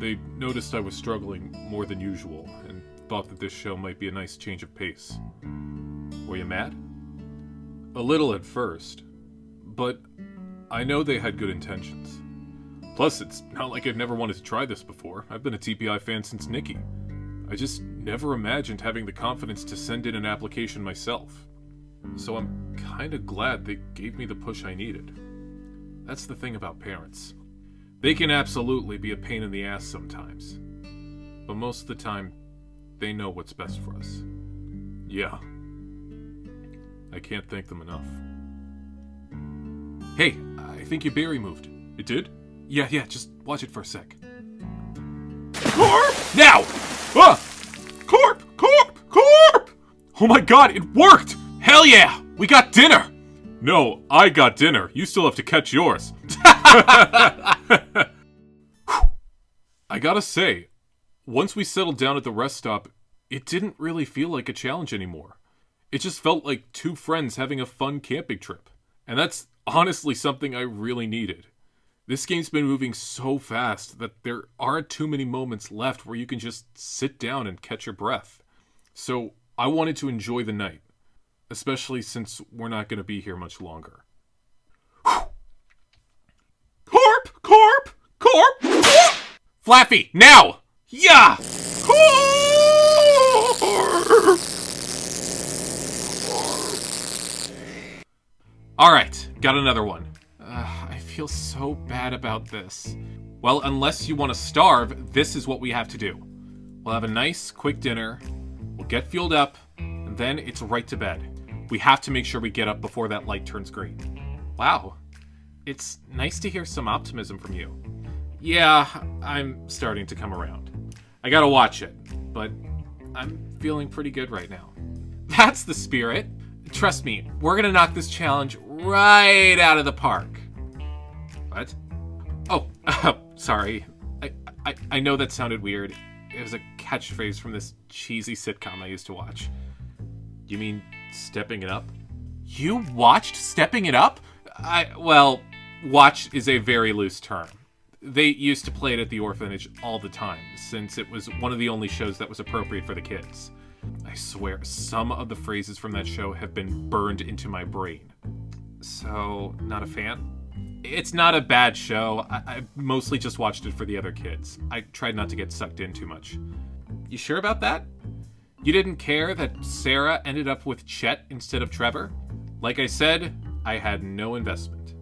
They noticed I was struggling more than usual and thought that this show might be a nice change of pace. Were you mad? A little at first, but I know they had good intentions. Plus, it's not like I've never wanted to try this before. I've been a TPI fan since Nikki. I just never imagined having the confidence to send in an application myself. So I'm kinda glad they gave me the push I needed. That's the thing about parents. They can absolutely be a pain in the ass sometimes. But most of the time, they know what's best for us. Yeah. I can't thank them enough. Hey, I think your berry moved. It did? Yeah, just watch it for a sec. Corp! Now! Ah! Corp! Oh my god, it worked! Hell yeah! We got dinner! No, I got dinner. You still have to catch yours. I gotta say, once we settled down at the rest stop, it didn't really feel like a challenge anymore. It just felt like two friends having a fun camping trip. And that's honestly something I really needed. This game's been moving so fast that there aren't too many moments left where you can just sit down and catch your breath. So I wanted to enjoy the night, especially since we're not going to be here much longer. Corp! Flaffy, now! Yeah! Alright, got another one. I feel so bad about this. Well, unless you want to starve, this is what we have to do. We'll have a nice, quick dinner, we'll get fueled up, and then it's right to bed. We have to make sure we get up before that light turns green. Wow. It's nice to hear some optimism from you. Yeah, I'm starting to come around. I gotta watch it, but I'm feeling pretty good right now. That's the spirit. Trust me, we're gonna knock this challenge right out of the park. What? Oh, sorry. I know that sounded weird. It was a catchphrase from this cheesy sitcom I used to watch. You mean Stepping It Up? You watched Stepping It Up? Well, watch is a very loose term. They used to play it at the orphanage all the time, since it was one of the only shows that was appropriate for the kids. I swear, some of the phrases from that show have been burned into my brain. So, not a fan? It's not a bad show. I mostly just watched it for the other kids. I tried not to get sucked in too much. You sure about that? You didn't care that Sarah ended up with Chet instead of Trevor? Like I said, I had no investment.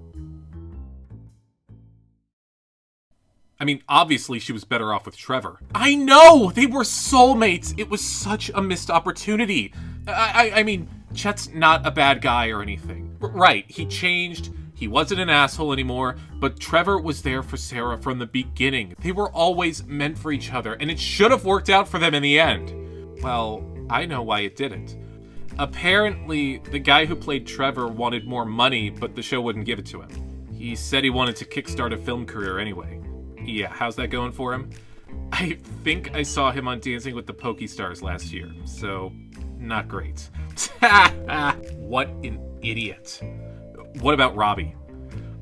I mean, obviously she was better off with Trevor. I know! They were soulmates! It was such a missed opportunity. I mean, Chet's not a bad guy or anything. Right, he changed, he wasn't an asshole anymore, but Trevor was there for Sarah from the beginning. They were always meant for each other, and it should have worked out for them in the end. Well, I know why it didn't. Apparently, the guy who played Trevor wanted more money, but the show wouldn't give it to him. He said he wanted to kickstart a film career anyway. Yeah, how's that going for him? I think I saw him on Dancing with the Pokey Stars last year, so not great. What an idiot. What about Robbie?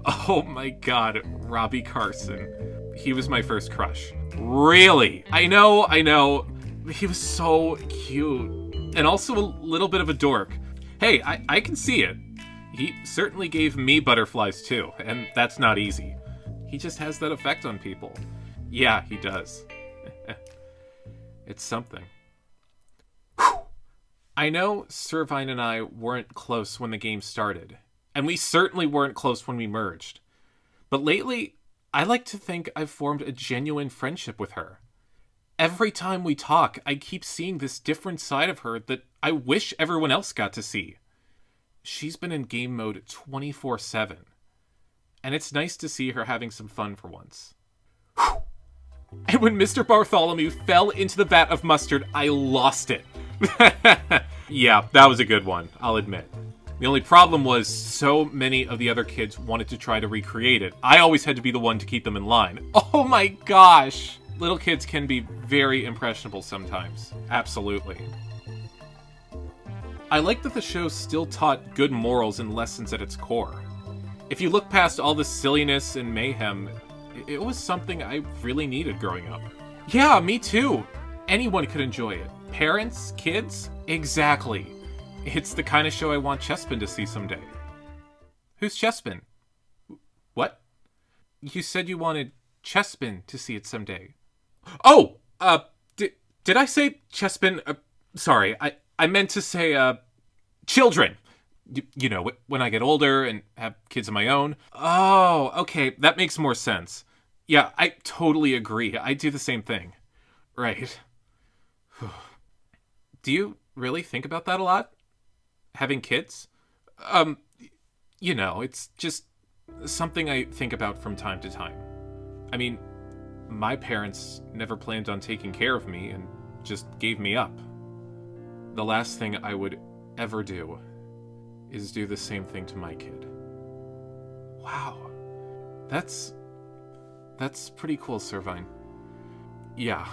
Oh my god, Robbie Carson. He was my first crush. Really? I know. He was so cute. And also a little bit of a dork. Hey, I can see it. He certainly gave me butterflies too, and that's not easy. He just has that effect on people. Yeah, he does. It's something. Whew. I know Servine and I weren't close when the game started, and we certainly weren't close when we merged. But lately, I like to think I've formed a genuine friendship with her. Every time we talk, I keep seeing this different side of her that I wish everyone else got to see. She's been in game mode 24/7. And it's nice to see her having some fun for once. Whew. And when Mr. Bartholomew fell into the vat of mustard, I lost it. Yeah, that was a good one, I'll admit. The only problem was so many of the other kids wanted to try to recreate it. I always had to be the one to keep them in line. Oh my gosh! Little kids can be very impressionable sometimes. Absolutely. I like that the show still taught good morals and lessons at its core. If you look past all the silliness and mayhem, it was something I really needed growing up. Yeah, me too. Anyone could enjoy it. Parents, kids, exactly. It's the kind of show I want Chespin to see someday. Who's Chespin? What? You said you wanted Chespin to see it someday. Oh, did I say Chespin? Sorry, I meant to say, children. You know, when I get older and have kids of my own. Oh, okay, that makes more sense. Yeah, I totally agree. I do the same thing. Right. Do you really think about that a lot? Having kids? You know, it's just something I think about from time to time. I mean, my parents never planned on taking care of me and just gave me up. The last thing I would ever do is do the same thing to my kid. Wow. That's pretty cool, Servine. Yeah.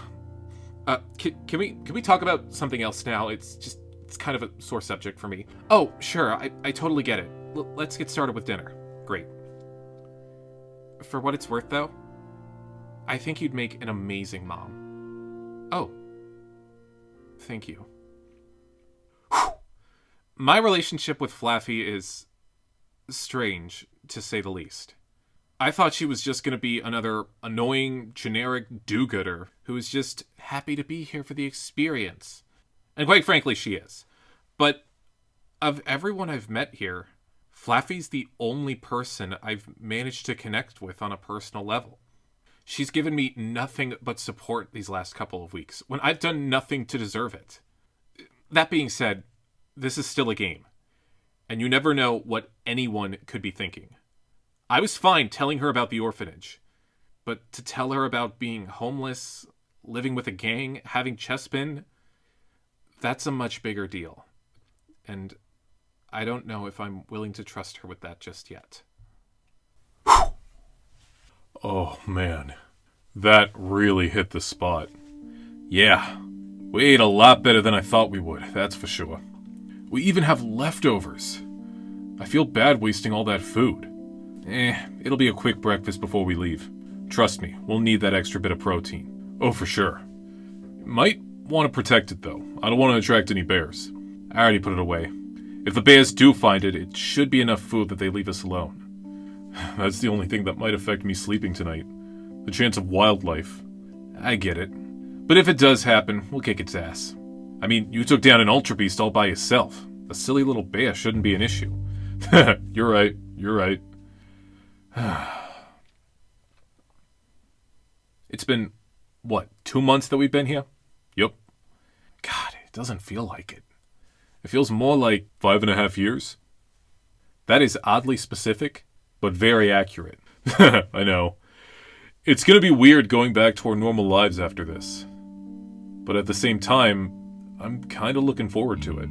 Can we talk about something else now? It's kind of a sore subject for me. Oh, sure, I totally get it. Let's get started with dinner. Great. For what it's worth, though, I think you'd make an amazing mom. Oh. Thank you. My relationship with Flaffy is strange, to say the least. I thought she was just going to be another annoying, generic do-gooder who was just happy to be here for the experience. And quite frankly, she is. But of everyone I've met here, Flaffy's the only person I've managed to connect with on a personal level. She's given me nothing but support these last couple of weeks, when I've done nothing to deserve it. That being said, this is still a game, and you never know what anyone could be thinking. I was fine telling her about the orphanage, but to tell her about being homeless, living with a gang, having Chespin, that's a much bigger deal. And I don't know if I'm willing to trust her with that just yet. Oh, man. That really hit the spot. Yeah, we ate a lot better than I thought we would, that's for sure. We even have leftovers. I feel bad wasting all that food. It'll be a quick breakfast before we leave. Trust me, we'll need that extra bit of protein. Oh, for sure. Might want to protect it, though. I don't want to attract any bears. I already put it away. If the bears do find it, it should be enough food that they leave us alone. That's the only thing that might affect me sleeping tonight. The chance of wildlife. I get it. But if it does happen, we'll kick its ass. I mean, you took down an Ultra Beast all by yourself. A silly little bear shouldn't be an issue. You're right. It's been, 2 months that we've been here? Yup. God, it doesn't feel like it. It feels more like 5.5 years. That is oddly specific, but very accurate. I know. It's gonna be weird going back to our normal lives after this. But at the same time, I'm kinda looking forward to it.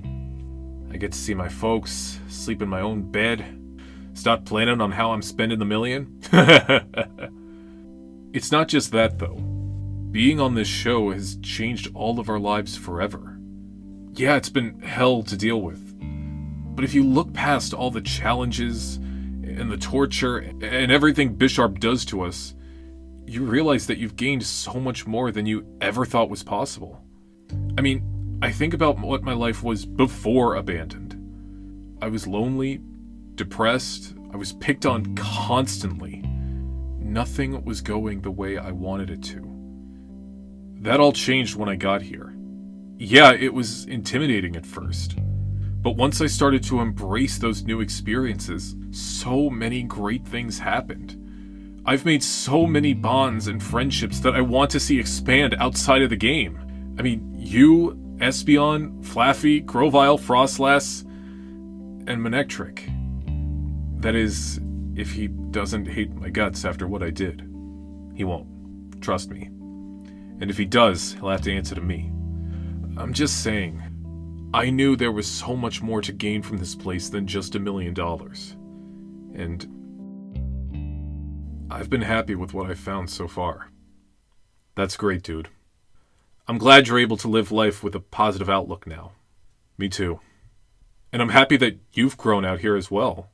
I get to see my folks, sleep in my own bed, start planning on how I'm spending the million. It's not just that, though. Being on this show has changed all of our lives forever. Yeah, it's been hell to deal with. But if you look past all the challenges and the torture and everything Bisharp does to us, you realize that you've gained so much more than you ever thought was possible. I mean, I think about what my life was before Abandoned. I was lonely, depressed, I was picked on constantly. Nothing was going the way I wanted it to. That all changed when I got here. Yeah, it was intimidating at first. But once I started to embrace those new experiences, so many great things happened. I've made so many bonds and friendships that I want to see expand outside of the game. I mean, you, Espeon, Flaffy, Grovyle, Frostlass, and Manectric. That is, if he doesn't hate my guts after what I did. He won't. Trust me. And if he does, he'll have to answer to me. I'm just saying, I knew there was so much more to gain from this place than just $1 million. And I've been happy with what I've found so far. That's great, dude. I'm glad you're able to live life with a positive outlook now. Me too. And I'm happy that you've grown out here as well.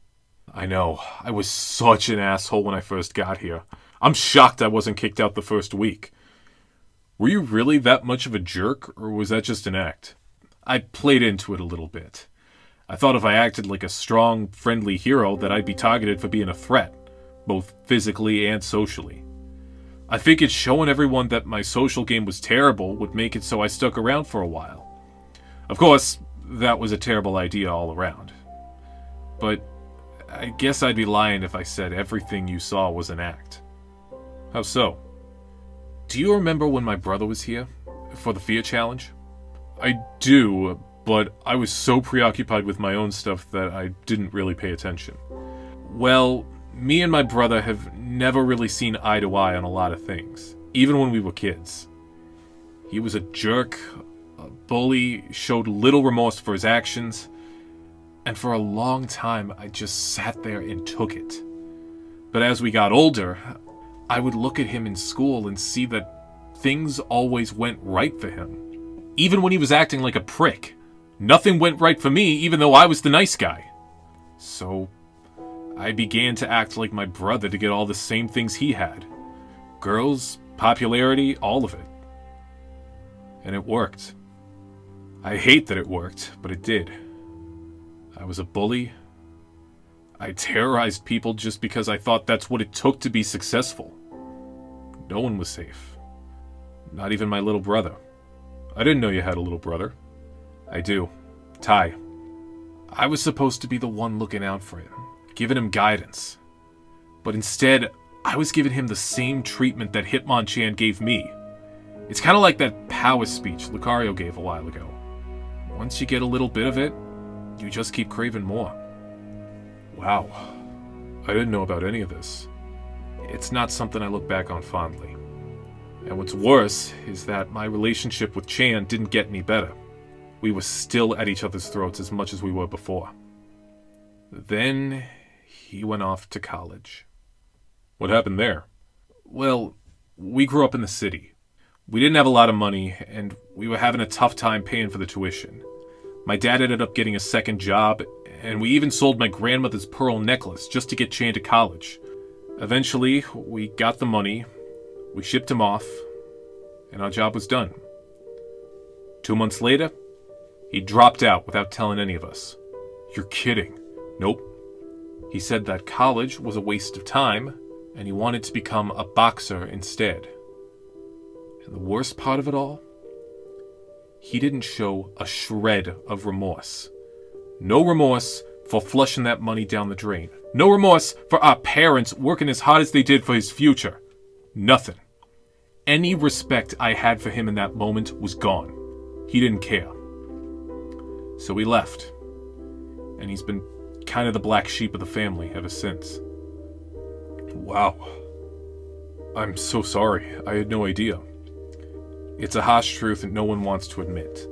I know, I was such an asshole when I first got here. I'm shocked I wasn't kicked out the first week. Were you really that much of a jerk, or was that just an act? I played into it a little bit. I thought if I acted like a strong, friendly hero that I'd be targeted for being a threat, both physically and socially. I figured showing everyone that my social game was terrible would make it so I stuck around for a while. Of course, that was a terrible idea all around. But I guess I'd be lying if I said everything you saw was an act. How so? Do you remember when my brother was here? For the Fear Challenge? I do, but I was so preoccupied with my own stuff that I didn't really pay attention. Well, me and my brother have never really seen eye to eye on a lot of things, even when we were kids. He was a jerk, a bully, showed little remorse for his actions, and for a long time I just sat there and took it. But as we got older, I would look at him in school and see that things always went right for him. Even when he was acting like a prick, nothing went right for me even though I was the nice guy. So I began to act like my brother to get all the same things he had. Girls, popularity, all of it. And it worked. I hate that it worked, but it did. I was a bully. I terrorized people just because I thought that's what it took to be successful. No one was safe. Not even my little brother. I didn't know you had a little brother. I do. Ty. I was supposed to be the one looking out for him, giving him guidance. But instead, I was giving him the same treatment that Hitmonchan gave me. It's kind of like that power speech Lucario gave a while ago. Once you get a little bit of it, you just keep craving more. Wow. I didn't know about any of this. It's not something I look back on fondly. And what's worse is that my relationship with Chan didn't get any better. We were still at each other's throats as much as we were before. Then he went off to college. What happened there? Well, we grew up in the city. We didn't have a lot of money, and we were having a tough time paying for the tuition. My dad ended up getting a second job, and we even sold my grandmother's pearl necklace just to get Chan to college. Eventually, we got the money, we shipped him off, and our job was done. 2 months later, he dropped out without telling any of us. You're kidding. Nope. He said that college was a waste of time, and he wanted to become a boxer instead. And the worst part of it all? He didn't show a shred of remorse. No remorse for flushing that money down the drain. No remorse for our parents working as hard as they did for his future. Nothing. Any respect I had for him in that moment was gone. He didn't care. So he left. And he's been kind of the black sheep of the family ever since. Wow. I'm so sorry. I had no idea. It's a harsh truth that no one wants to admit.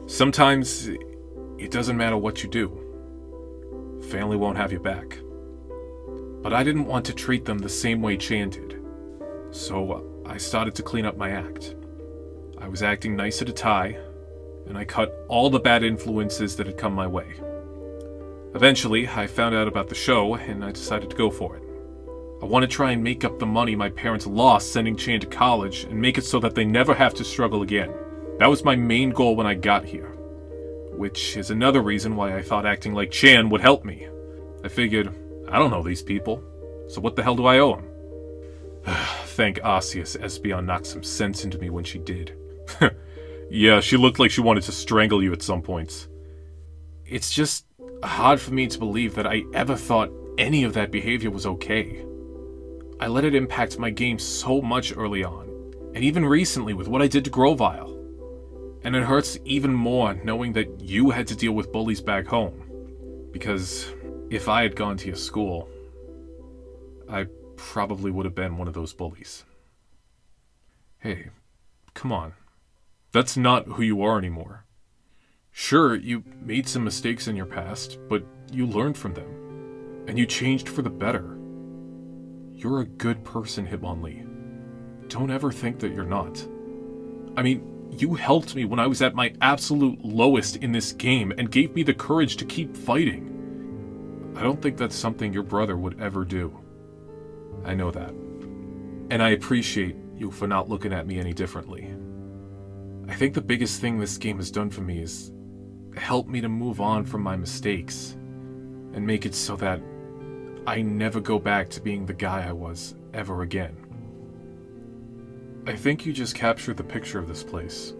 Sometimes it doesn't matter what you do. Family won't have you back. But I didn't want to treat them the same way Chan did. So I started to clean up my act. I was acting nice at a tie, and I cut all the bad influences that had come my way. Eventually, I found out about the show, and I decided to go for it. I want to try and make up the money my parents lost sending Chan to college and make it so that they never have to struggle again. That was my main goal when I got here. Which is another reason why I thought acting like Chan would help me. I figured, I don't know these people, so what the hell do I owe them? Thank Arceus Espeon knocked some sense into me when she did. Yeah, she looked like she wanted to strangle you at some points. It's just hard for me to believe that I ever thought any of that behavior was okay. I let it impact my game so much early on, and even recently with what I did to Grovyle. And it hurts even more knowing that you had to deal with bullies back home. Because if I had gone to your school, I probably would have been one of those bullies. Hey, come on. That's not who you are anymore. Sure, you made some mistakes in your past, but you learned from them. And you changed for the better. You're a good person, Hitmonlee. Don't ever think that you're not. I mean, you helped me when I was at my absolute lowest in this game and gave me the courage to keep fighting. I don't think that's something your brother would ever do. I know that. And I appreciate you for not looking at me any differently. I think the biggest thing this game has done for me is help me to move on from my mistakes and make it so that I never go back to being the guy I was ever again. I think you just captured the picture of this place.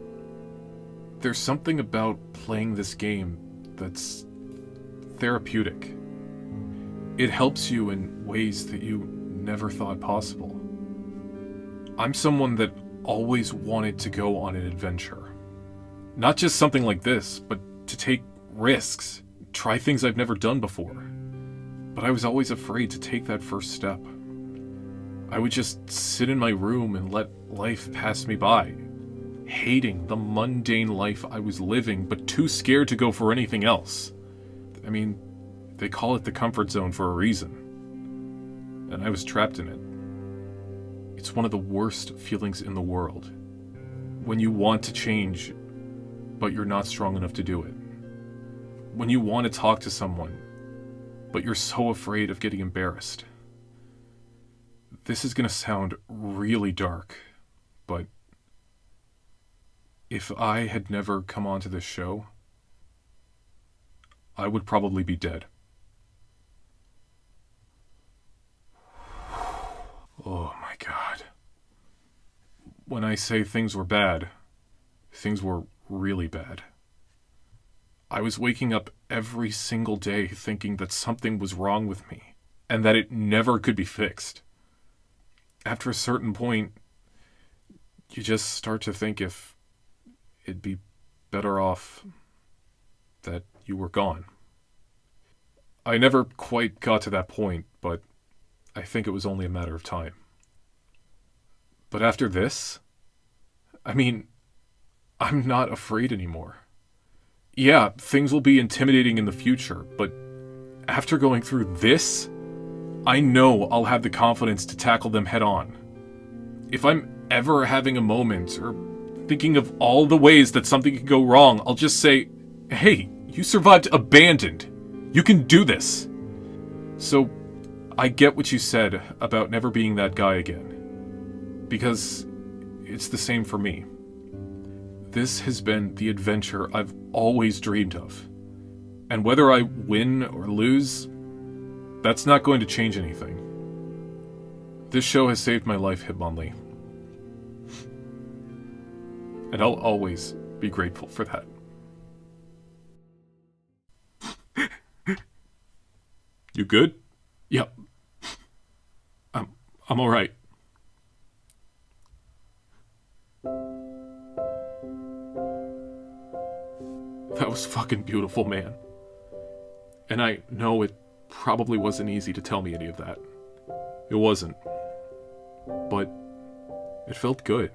There's something about playing this game that's therapeutic. It helps you in ways that you never thought possible. I'm someone that always wanted to go on an adventure. Not just something like this, but to take risks, try things I've never done before. But I was always afraid to take that first step. I would just sit in my room and let life pass me by, hating the mundane life I was living, but too scared to go for anything else. I mean, they call it the comfort zone for a reason. And I was trapped in it. It's one of the worst feelings in the world. When you want to change, but you're not strong enough to do it. When you want to talk to someone, but you're so afraid of getting embarrassed. This is going to sound really dark, but if I had never come onto this show, I would probably be dead. Oh my God. When I say things were bad, things were really bad. I was waking up every single day thinking that something was wrong with me and that it never could be fixed. After a certain point, you just start to think if it'd be better off that you were gone. I never quite got to that point, but I think it was only a matter of time. But after this, I'm not afraid anymore. Yeah, things will be intimidating in the future, but after going through this, I know I'll have the confidence to tackle them head on. If I'm ever having a moment or thinking of all the ways that something could go wrong, I'll just say, hey, you survived abandoned. You can do this. So, I get what you said about never being that guy again. Because it's the same for me. This has been the adventure I've always dreamed of. And whether I win or lose, that's not going to change anything. This show has saved my life, Hitmonlee. And I'll always be grateful for that. You good? Yep. I'm alright. That was fucking beautiful, man. And I know it probably wasn't easy to tell me any of that. It wasn't. But it felt good.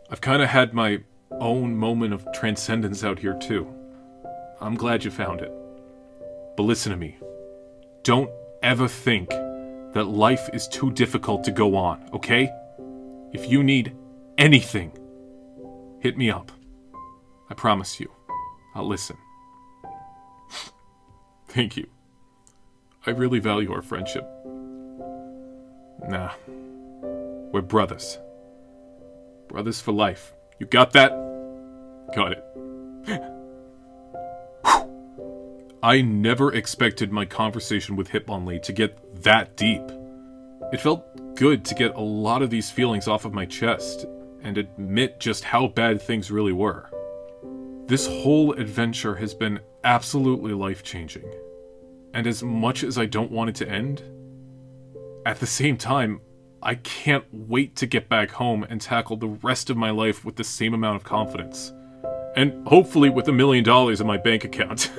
I've kind of had my own moment of transcendence out here too. I'm glad you found it. But listen to me. Don't ever think that life is too difficult to go on, okay? If you need anything, hit me up. I promise you, I'll listen. Thank you. I really value our friendship. Nah. We're brothers. Brothers for life. You got that? Got it. I never expected my conversation with Hitmonlee to get that deep. It felt good to get a lot of these feelings off of my chest and admit just how bad things really were. This whole adventure has been absolutely life-changing. And as much as I don't want it to end, at the same time, I can't wait to get back home and tackle the rest of my life with the same amount of confidence. And hopefully with $1 million in my bank account.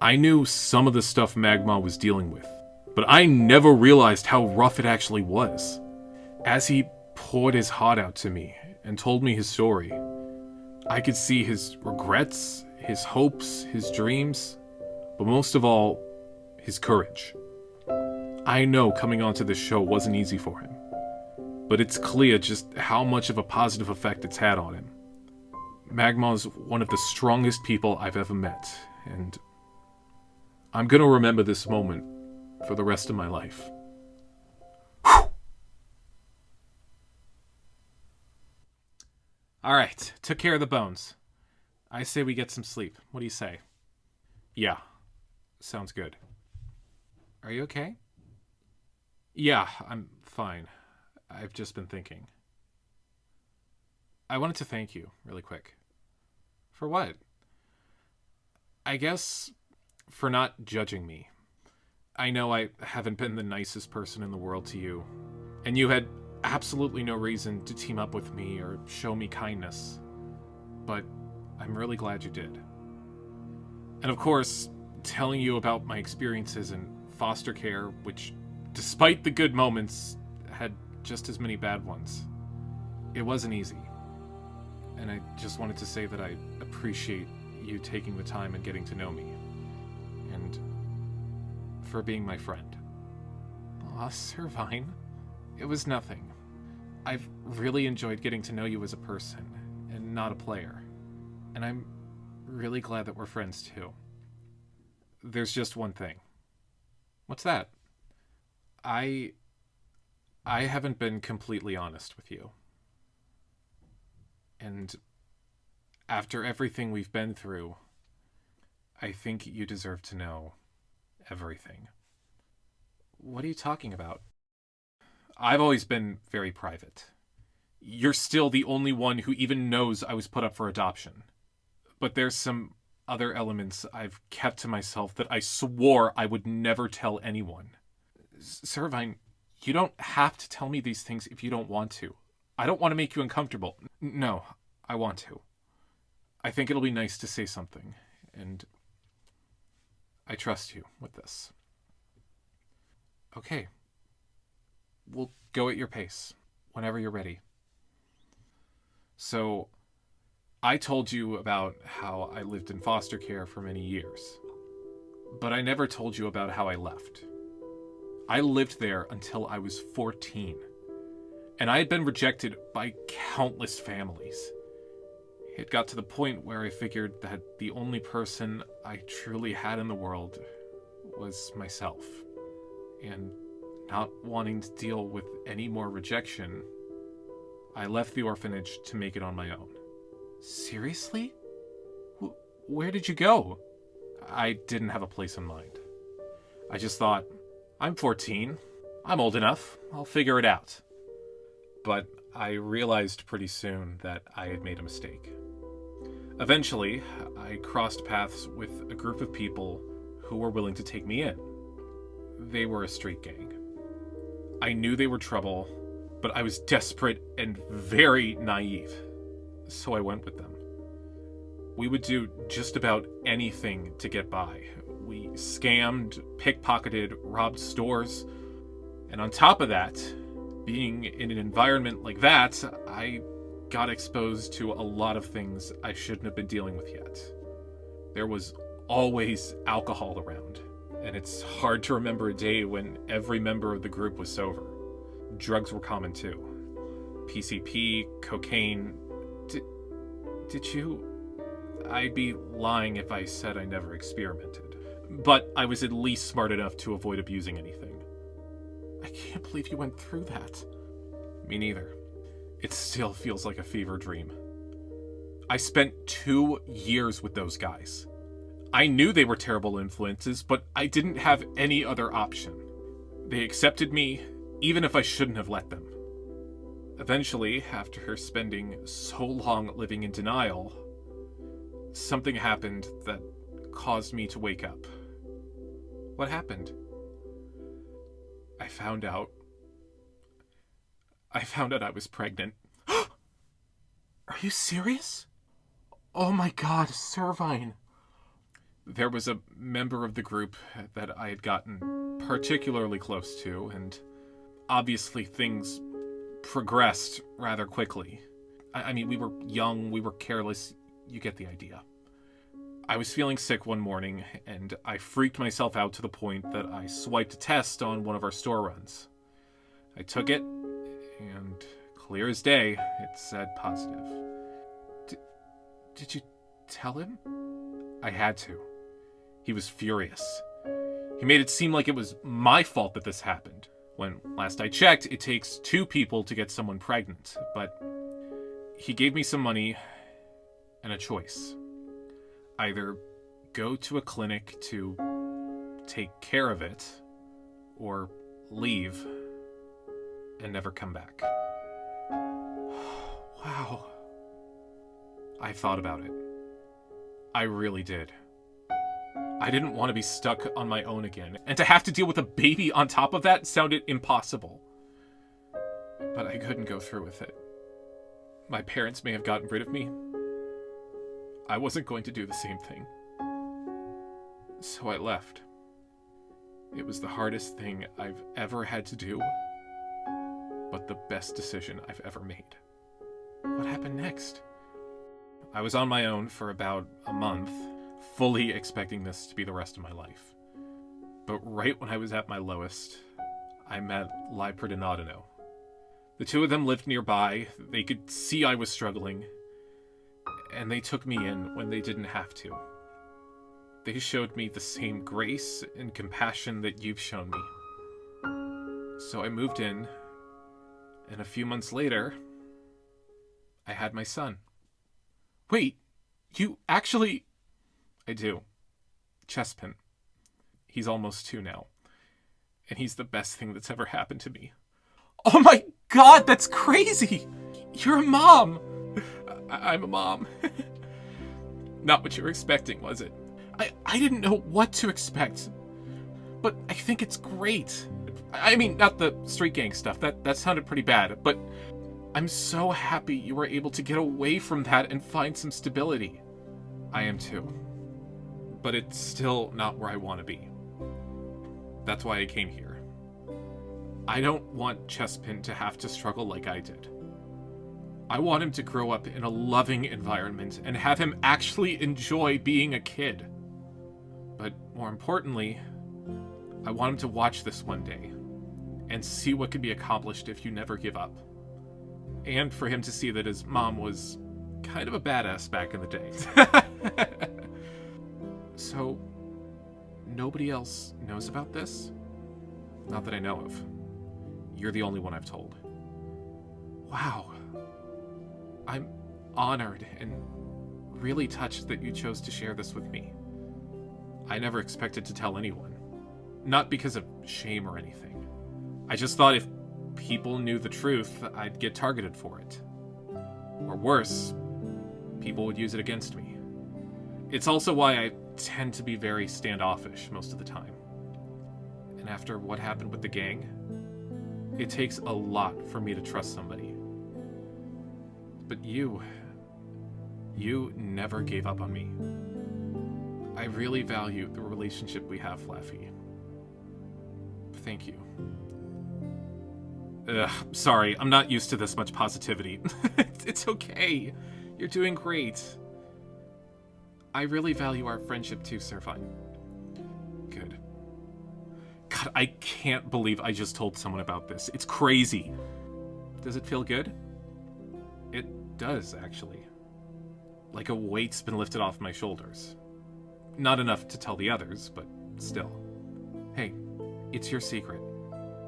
I knew some of the stuff Magma was dealing with, but I never realized how rough it actually was. As he poured his heart out to me and told me his story, I could see his regrets, his hopes, his dreams, but most of all, his courage. I know coming onto this show wasn't easy for him, but it's clear just how much of a positive effect it's had on him. Magma's one of the strongest people I've ever met, and I'm gonna remember this moment for the rest of my life. Alright, took care of the bones. I say we get some sleep. What do you say? Yeah, sounds good. Are you okay? Yeah, I'm fine. I've just been thinking. I wanted to thank you, really quick. For what? I guess for not judging me. I know I haven't been the nicest person in the world to you, and you had absolutely no reason to team up with me or show me kindness. But I'm really glad you did. And of course, telling you about my experiences in foster care, which, despite the good moments, had just as many bad ones. It wasn't easy. And I just wanted to say that I appreciate you taking the time and getting to know me. And for being my friend. Aw, Servine. It was nothing. I've really enjoyed getting to know you as a person, and not a player. And I'm really glad that we're friends too. There's just one thing. What's that? I haven't been completely honest with you. And after everything we've been through, I think you deserve to know everything. What are you talking about? I've always been very private. You're still the only one who even knows I was put up for adoption. But there's some other elements I've kept to myself that I swore I would never tell anyone. Servine, you don't have to tell me these things if you don't want to. I don't want to make you uncomfortable. No, I want to. I think it'll be nice to say something, and I trust you with this. Okay. We'll go at your pace, whenever you're ready. So, I told you about how I lived in foster care for many years. But I never told you about how I left. I lived there until I was 14. And I had been rejected by countless families. It got to the point where I figured that the only person I truly had in the world was myself. And not wanting to deal with any more rejection, I left the orphanage to make it on my own. Seriously? Where did you go? I didn't have a place in mind. I just thought, I'm 14. I'm old enough. I'll figure it out. But I realized pretty soon that I had made a mistake. Eventually, I crossed paths with a group of people who were willing to take me in. They were a street gang. I knew they were trouble, but I was desperate and very naive, so I went with them. We would do just about anything to get by. We scammed, pickpocketed, robbed stores, and on top of that, being in an environment like that, I got exposed to a lot of things I shouldn't have been dealing with yet. There was always alcohol around, and it's hard to remember a day when every member of the group was sober. Drugs were common too. PCP, cocaine. Did you? I'd be lying if I said I never experimented. But I was at least smart enough to avoid abusing anything. I can't believe you went through that. Me neither. It still feels like a fever dream. I spent 2 years with those guys. I knew they were terrible influences, but I didn't have any other option. They accepted me, even if I shouldn't have let them. Eventually, after spending so long living in denial, something happened that caused me to wake up. What happened? I found out I was pregnant. Are you serious? Oh my god, Servine. There was a member of the group that I had gotten particularly close to, and obviously things progressed rather quickly. I mean, we were young, we were careless, you get the idea. I was feeling sick one morning, and I freaked myself out to the point that I swiped a test on one of our store runs. I took it, and clear as day, it said positive. Did you tell him? I had to. He was furious. He made it seem like it was my fault that this happened, when last I checked, it takes 2 people to get someone pregnant, but he gave me some money and a choice. Either go to a clinic to take care of it, or leave and never come back. Wow. I thought about it. I really did. I didn't want to be stuck on my own again, and to have to deal with a baby on top of that sounded impossible. But I couldn't go through with it. My parents may have gotten rid of me. I wasn't going to do the same thing. So I left. It was the hardest thing I've ever had to do, but the best decision I've ever made. What happened next? I was on my own for about a month, fully expecting this to be the rest of my life. But right when I was at my lowest, I met Leipert and Audino. The 2 of them lived nearby, they could see I was struggling, and they took me in when they didn't have to. They showed me the same grace and compassion that you've shown me. So I moved in, and a few months later, I had my son. Wait, you actually... I do. Chespin. He's almost 2 now. And he's the best thing that's ever happened to me. Oh my god, that's crazy! You're a mom! I'm a mom. Not what you were expecting, was it? I didn't know what to expect. But I think it's great. I mean, not the street gang stuff. That sounded pretty bad. But I'm so happy you were able to get away from that and find some stability. I am too. But it's still not where I want to be. That's why I came here. I don't want Chespin to have to struggle like I did. I want him to grow up in a loving environment and have him actually enjoy being a kid. But more importantly, I want him to watch this one day and see what can be accomplished if you never give up. And for him to see that his mom was kind of a badass back in the day. So, nobody else knows about this? Not that I know of. You're the only one I've told. Wow. I'm honored and really touched that you chose to share this with me. I never expected to tell anyone. Not because of shame or anything. I just thought if people knew the truth, I'd get targeted for it. Or worse, people would use it against me. It's also why I tend to be very standoffish most of the time. And after what happened with the gang, it takes a lot for me to trust somebody. But you never gave up on me. I really value the relationship we have, Flaffy. Thank you. Sorry, I'm not used to this much positivity. It's okay. You're doing great. I really value our friendship too, Servine. Good. God, I can't believe I just told someone about this. It's crazy. Does it feel good? It does, actually. Like a weight's been lifted off my shoulders. Not enough to tell the others, but still. Hey, it's your secret,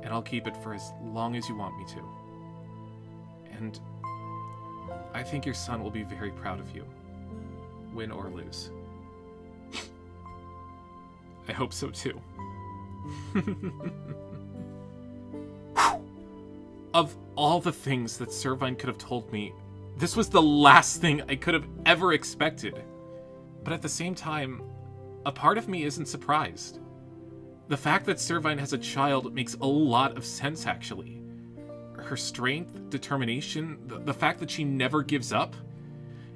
and I'll keep it for as long as you want me to. And I think your son will be very proud of you, win or lose. I hope so too. Of all the things that Servine could have told me, this was the last thing I could have ever expected. But at the same time, a part of me isn't surprised. The fact that Servine has a child makes a lot of sense, actually. Her strength, determination, the fact that she never gives up,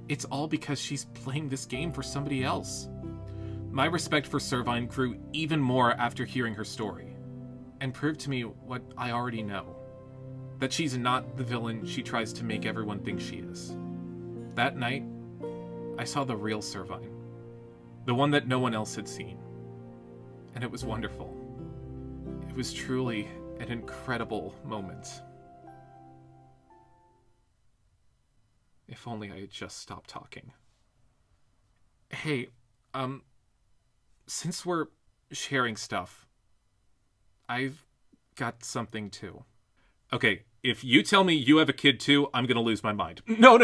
it's all because she's playing this game for somebody else. My respect for Servine grew even more after hearing her story, and proved to me what I already know. That she's not the villain she tries to make everyone think she is. That night, I saw the real Servine. The one that no one else had seen. And it was wonderful. It was truly an incredible moment. If only I had just stopped talking. Hey, since we're sharing stuff, I've got something too. Okay, if you tell me you have a kid too, I'm gonna lose my mind. No,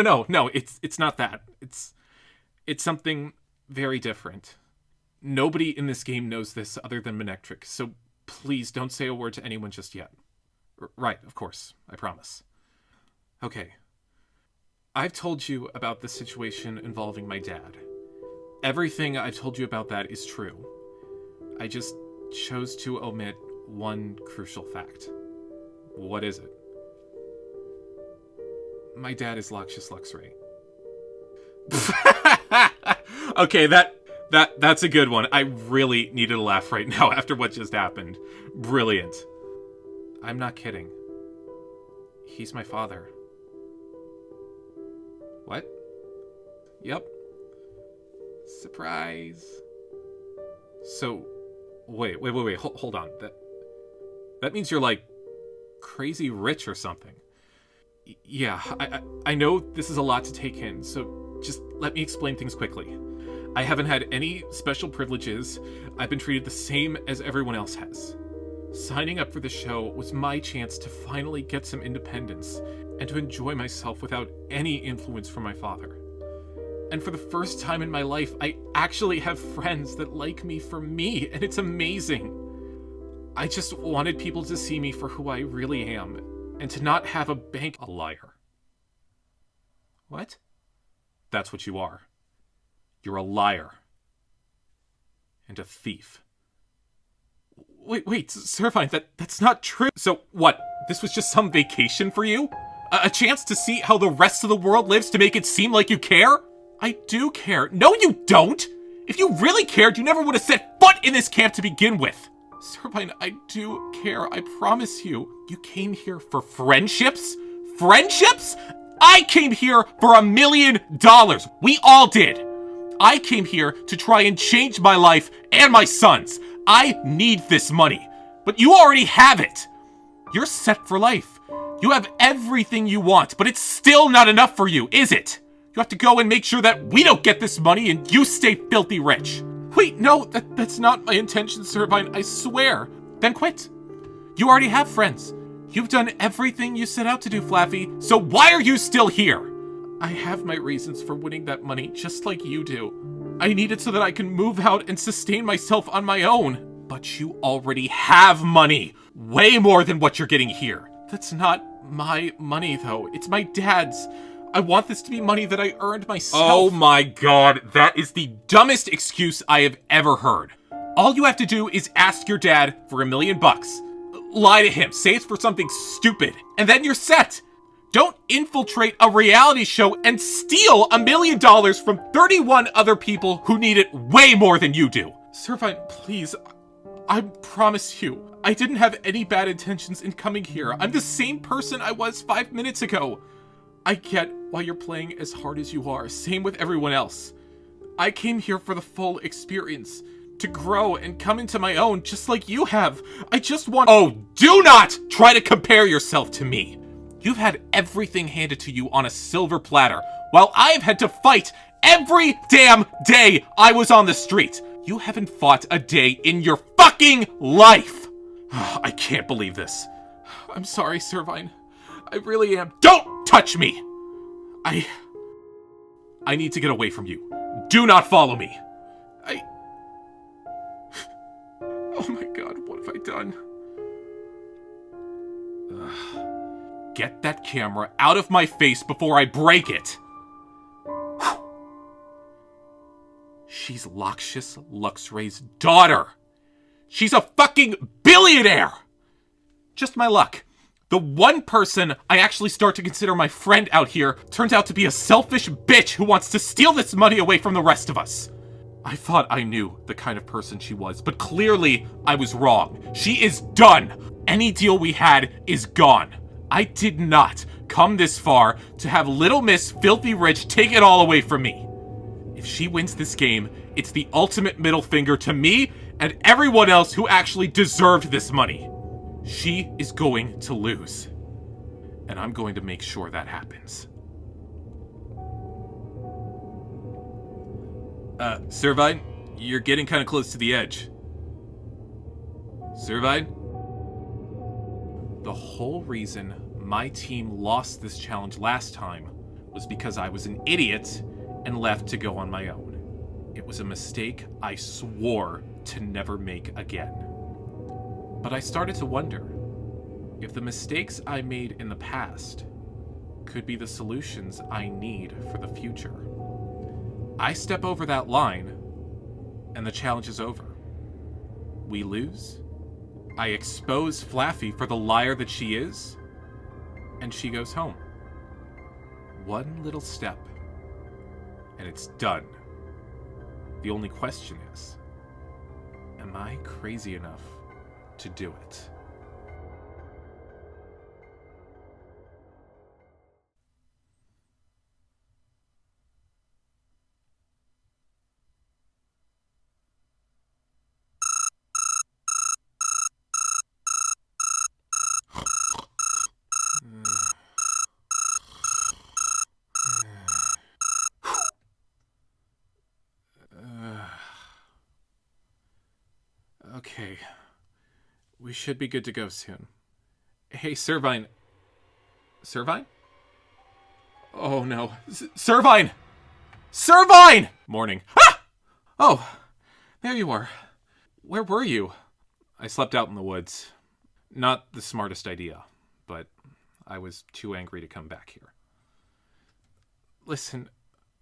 it's not that. It's something very different. Nobody in this game knows this other than Manectric, so please don't say a word to anyone just yet. Right, of course, I promise. Okay. I've told you about the situation involving my dad. Everything I've told you about that is true. I just chose to omit one crucial fact. What is it? My dad is Laxius Luxray. Okay, that's a good one. I really needed a laugh right now after what just happened. Brilliant. I'm not kidding. He's my father. What? Yep. Surprise. So, wait, hold on. That means you're like crazy rich or something. Yeah, I know this is a lot to take in, so just let me explain things quickly. I haven't had any special privileges. I've been treated the same as everyone else has. Signing up for the show was my chance to finally get some independence and to enjoy myself without any influence from my father. And for the first time in my life, I actually have friends that like me for me, and it's amazing. I just wanted people to see me for who I really am, and to not have a liar. What? That's what you are. You're a liar. And a thief. Wait, Servine, that's not true. So what? This was just some vacation for you? A chance to see how the rest of the world lives to make it seem like you care? I do care. No, you don't! If you really cared, you never would have set foot in this camp to begin with. Servine, I do care. I promise you. You came here for friendships? Friendships? I came here for $1 million. We all did. I came here to try and change my life and my son's. I need this money, but you already have it. You're set for life. You have everything you want, but it's still not enough for you, is it? You have to go and make sure that we don't get this money and you stay filthy rich. Wait, no, that's not my intention, Servine, I swear. Then quit. You already have friends. You've done everything you set out to do, Flaffy, so why are you still here? I have my reasons for winning that money, just like you do. I need it so that I can move out and sustain myself on my own. But you already have money. Way more than what you're getting here. That's not my money, though. It's my dad's. I want this to be money that I earned myself. Oh my god, that is the dumbest excuse I have ever heard. All you have to do is ask your dad for $1 million. Lie to him, say it's for something stupid, and then you're set. Don't infiltrate a reality show and steal $1 million from 31 other people who need it way more than you do. Servine, please, I promise you, I didn't have any bad intentions in coming here. I'm the same person I was 5 minutes ago. I get why you're playing as hard as you are, same with everyone else. I came here for the full experience, to grow and come into my own just like you have. I just want— Oh, do not try to compare yourself to me. You've had everything handed to you on a silver platter, while I've had to fight every damn day I was on the street. You haven't fought a day in your fucking life. I can't believe this. I'm sorry, Servine. I really am. Don't touch me! I need to get away from you. Do not follow me. Oh my god, what have I done? Get that camera out of my face before I break it. She's Lakshas Luxray's daughter. She's a fucking billionaire. Just my luck. The one person I actually start to consider my friend out here turns out to be a selfish bitch who wants to steal this money away from the rest of us. I thought I knew the kind of person she was, but clearly I was wrong. She is done. Any deal we had is gone. I did not come this far to have Little Miss Filthy Rich take it all away from me. If she wins this game, it's the ultimate middle finger to me and everyone else who actually deserved this money. She is going to lose. And I'm going to make sure that happens. Servine, you're getting kind of close to the edge. Servine? The whole reason my team lost this challenge last time was because I was an idiot and left to go on my own. It was a mistake I swore to never make again. But I started to wonder if the mistakes I made in the past could be the solutions I need for the future. I step over that line, and the challenge is over. We lose. I expose Flaffy for the liar that she is, and she goes home. One little step, and it's done. The only question is, am I crazy enough to do it? Okay. We should be good to go soon. Hey, Servine. Servine? Oh, no. Servine! Servine! Morning. Ah! Oh, there you are. Where were you? I slept out in the woods. Not the smartest idea, but I was too angry to come back here. Listen,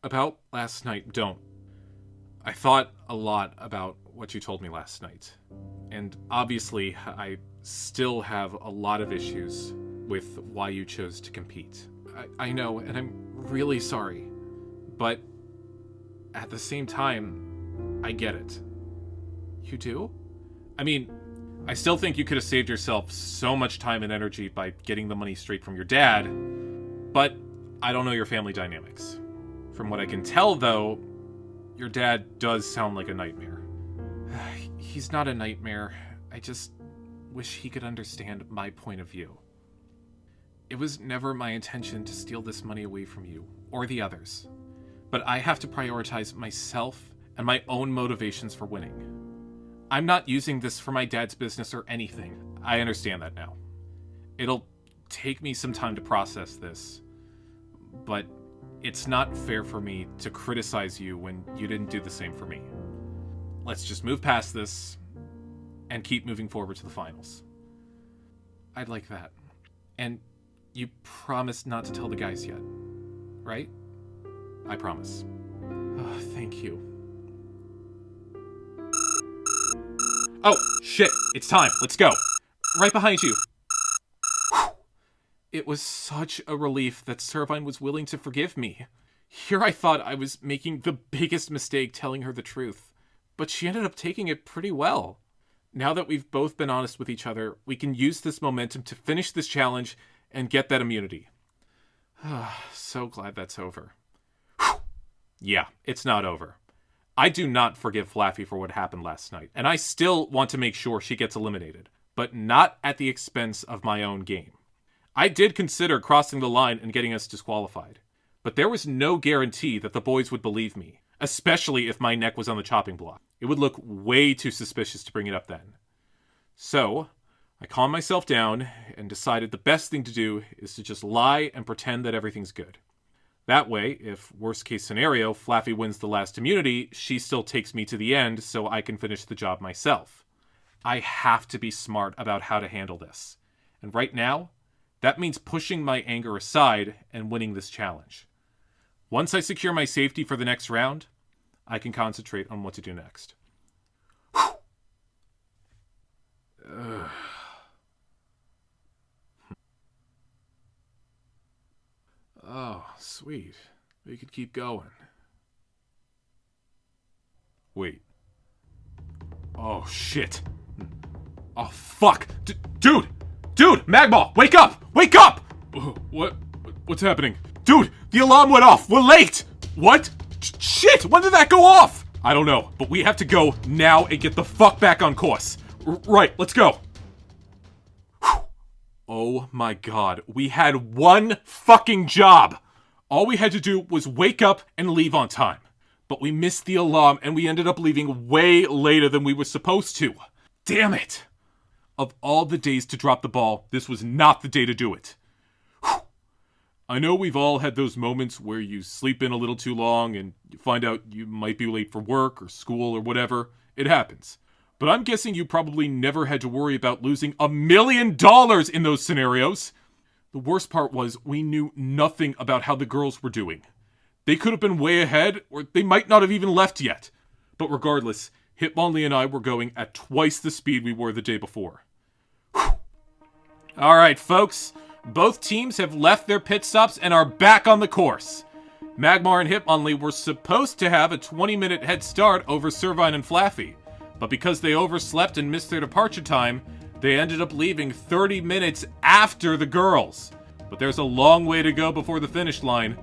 about last night, don't. I thought a lot about what you told me last night. And obviously, I still have a lot of issues with why you chose to compete. I know, and I'm really sorry. But at the same time, I get it. You do? I mean, I still think you could have saved yourself so much time and energy by getting the money straight from your dad, but I don't know your family dynamics. From what I can tell, though, your dad does sound like a nightmare. He's not a nightmare. I just wish he could understand my point of view. It was never my intention to steal this money away from you, or the others. But I have to prioritize myself and my own motivations for winning. I'm not using this for my dad's business or anything. I understand that now. It'll take me some time to process this, but it's not fair for me to criticize you when you didn't do the same for me. Let's just move past this and keep moving forward to the finals. I'd like that. And you promised not to tell the guys yet, right? I promise. Oh, thank you. Oh, shit. It's time. Let's go. Right behind you. It was such a relief that Servine was willing to forgive me. Here I thought I was making the biggest mistake telling her the truth, but she ended up taking it pretty well. Now that we've both been honest with each other, we can use this momentum to finish this challenge and get that immunity. So glad that's over. Yeah, it's not over. I do not forgive Flaffy for what happened last night, and I still want to make sure she gets eliminated, but not at the expense of my own game. I did consider crossing the line and getting us disqualified, but there was no guarantee that the boys would believe me, especially if my neck was on the chopping block. It would look way too suspicious to bring it up then. So, I calmed myself down and decided the best thing to do is to just lie and pretend that everything's good. That way, if worst case scenario, Flaffy wins the last immunity, she still takes me to the end so I can finish the job myself. I have to be smart about how to handle this. And right now, that means pushing my anger aside and winning this challenge. Once I secure my safety for the next round, I can concentrate on what to do next. Oh, sweet. We could keep going. Wait. Oh, shit. Oh, fuck. Dude! Dude! Magmall! Wake up! Wake up! What's happening? Dude! The alarm went off! We're late! What? Shit! When did that go off? I don't know, but we have to go now and get the fuck back on course. Right, let's go. Oh my god, we had one fucking job! All we had to do was wake up and leave on time. But we missed the alarm and we ended up leaving way later than we were supposed to. Damn it! Of all the days to drop the ball, this was not the day to do it. I know we've all had those moments where you sleep in a little too long and you find out you might be late for work or school or whatever. It happens. But I'm guessing you probably never had to worry about losing $1 million in those scenarios. The worst part was we knew nothing about how the girls were doing. They could have been way ahead, or they might not have even left yet. But regardless, Hitmonlee and I were going at twice the speed we were the day before. Alright, folks. Both teams have left their pit stops and are back on the course. Magmar and Hitmonlee were supposed to have a 20-minute head start over Servine and Flaffy. But because they overslept and missed their departure time, they ended up leaving 30 minutes after the girls. But there's a long way to go before the finish line,